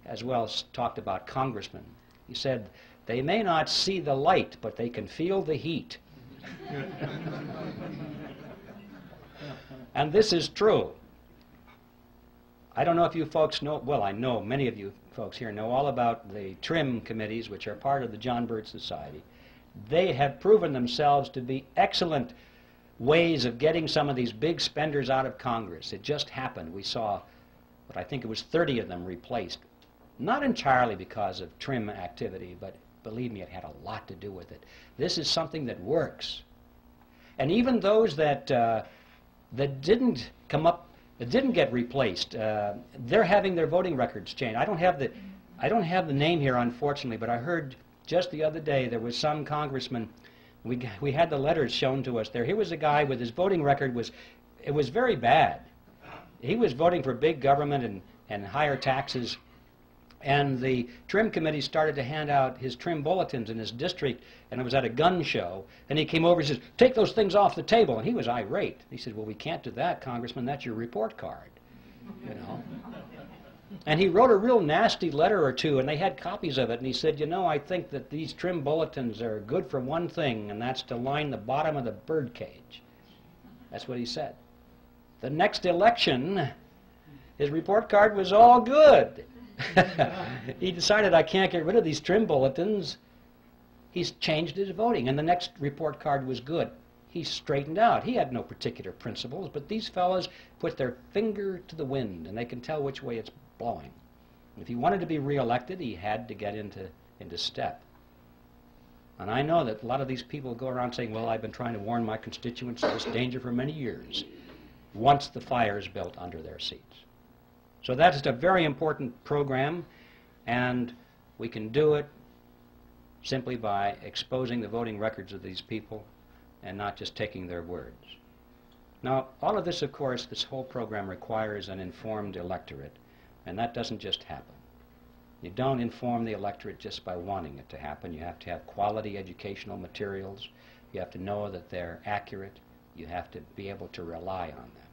as well talked about congressmen. He said, they may not see the light, but they can feel the heat. And this is true. I don't know if you folks know, well, I know many of you folks here know all about the TRIM committees, which are part of the John Birch Society. They have proven themselves to be excellent ways of getting some of these big spenders out of Congress. It just happened. We saw, but I think it was 30 of them replaced. Not entirely because of TRIM activity, but believe me, it had a lot to do with it. This is something that works. And even those that didn't come up, that didn't get replaced, they're having their voting records changed. I don't have the name here, unfortunately, but I heard just the other day there was some congressman. We had the letters shown to us there. Here was a guy with his voting record it was very bad. He was voting for big government and higher taxes. And the TRIM committee started to hand out his TRIM bulletins in his district, and it was at a gun show. And he came over and says, take those things off the table. And he was irate. He said, well, we can't do that, Congressman. That's your report card, you know. And he wrote a real nasty letter or two, and they had copies of it. And he said, you know, I think that these TRIM bulletins are good for one thing, and that's to line the bottom of the bird cage. That's what he said. The next election, his report card was all good. He decided, I can't get rid of these TRIM bulletins. He's changed his voting, and the next report card was good. He straightened out. He had no particular principles, but these fellows put their finger to the wind, and they can tell which way it's blowing. If he wanted to be reelected, he had to get into step. And I know that a lot of these people go around saying, well, I've been trying to warn my constituents of this danger for many years, once the fire is built under their seats. So that's a very important program, and we can do it simply by exposing the voting records of these people and not just taking their words. Now, all of this, of course, this whole program requires an informed electorate, and that doesn't just happen. You don't inform the electorate just by wanting it to happen. You have to have quality educational materials. You have to know that they're accurate. You have to be able to rely on them.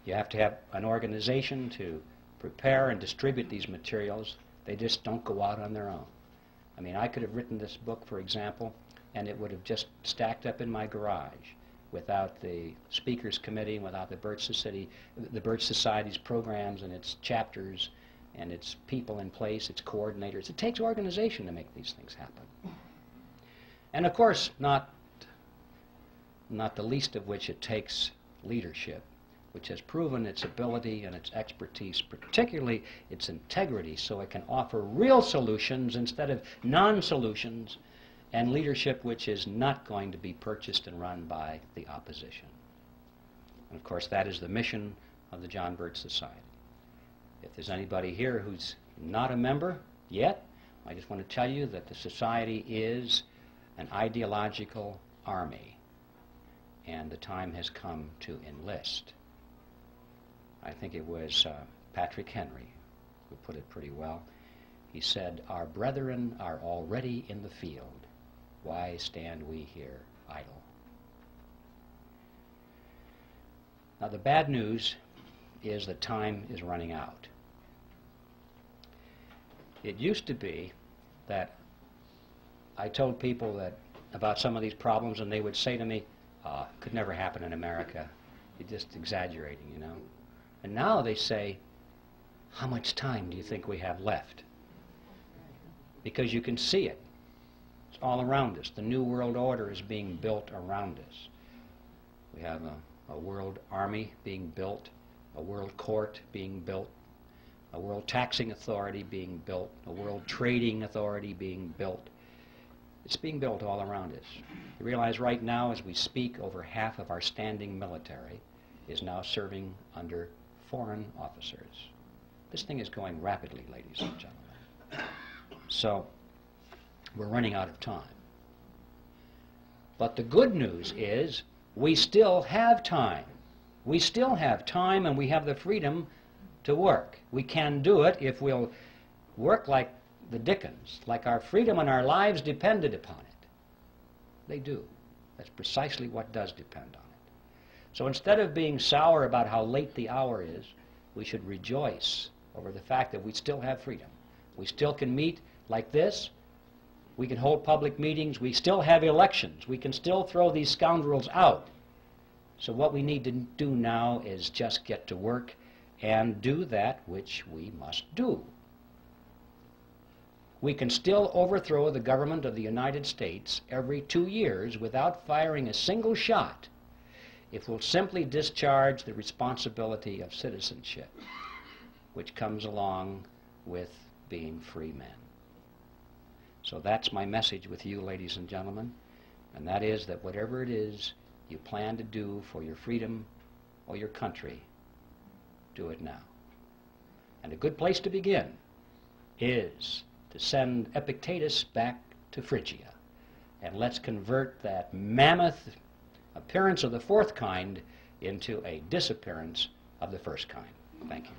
You have to have an organization to prepare and distribute these materials. They just don't go out on their own. I mean, I could have written this book, for example, and it would have just stacked up in my garage without the Speakers Committee, without the Birch Society's programs and its chapters and its people in place, its coordinators. It takes organization to make these things happen. And of course, not the least of which it takes leadership, which has proven its ability and its expertise, particularly its integrity, so it can offer real solutions instead of non-solutions, and leadership which is not going to be purchased and run by the opposition. And of course, that is the mission of the John Birch Society. If there's anybody here who's not a member yet, I just want to tell you that the Society is an ideological army, and the time has come to enlist. I think it was Patrick Henry who put it pretty well. He said, "Our brethren are already in the field. Why stand we here idle?" Now, the bad news is that time is running out. It used to be that I told people that about some of these problems, and they would say to me, could never happen in America. You're just exaggerating, you know. And now they say, how much time do you think we have left? Because you can see it. It's all around us. The New World Order is being built around us. We have a world army being built, a world court being built, a world taxing authority being built, a world trading authority being built. It's being built all around us. You realize right now, as we speak, over half of our standing military is now serving under foreign officers. This thing is going rapidly, ladies and gentlemen. So, we're running out of time. But the good news is, we still have time. We still have time, and we have the freedom to work. We can do it if we'll work like the Dickens, like our freedom and our lives depended upon it. They do. That's precisely what does depend on it. So instead of being sour about how late the hour is, we should rejoice over the fact that we still have freedom. We still can meet like this. We can hold public meetings. We still have elections. We can still throw these scoundrels out. So what we need to do now is just get to work and do that which we must do. We can still overthrow the government of the United States every 2 years without firing a single shot if we'll simply discharge the responsibility of citizenship, which comes along with being free men. So that's my message with you, ladies and gentlemen, and that is that whatever it is you plan to do for your freedom or your country, do it now. And a good place to begin is to send Epictetus back to Phrygia. And let's convert that mammoth appearance of the fourth kind into a disappearance of the first kind. Thank you.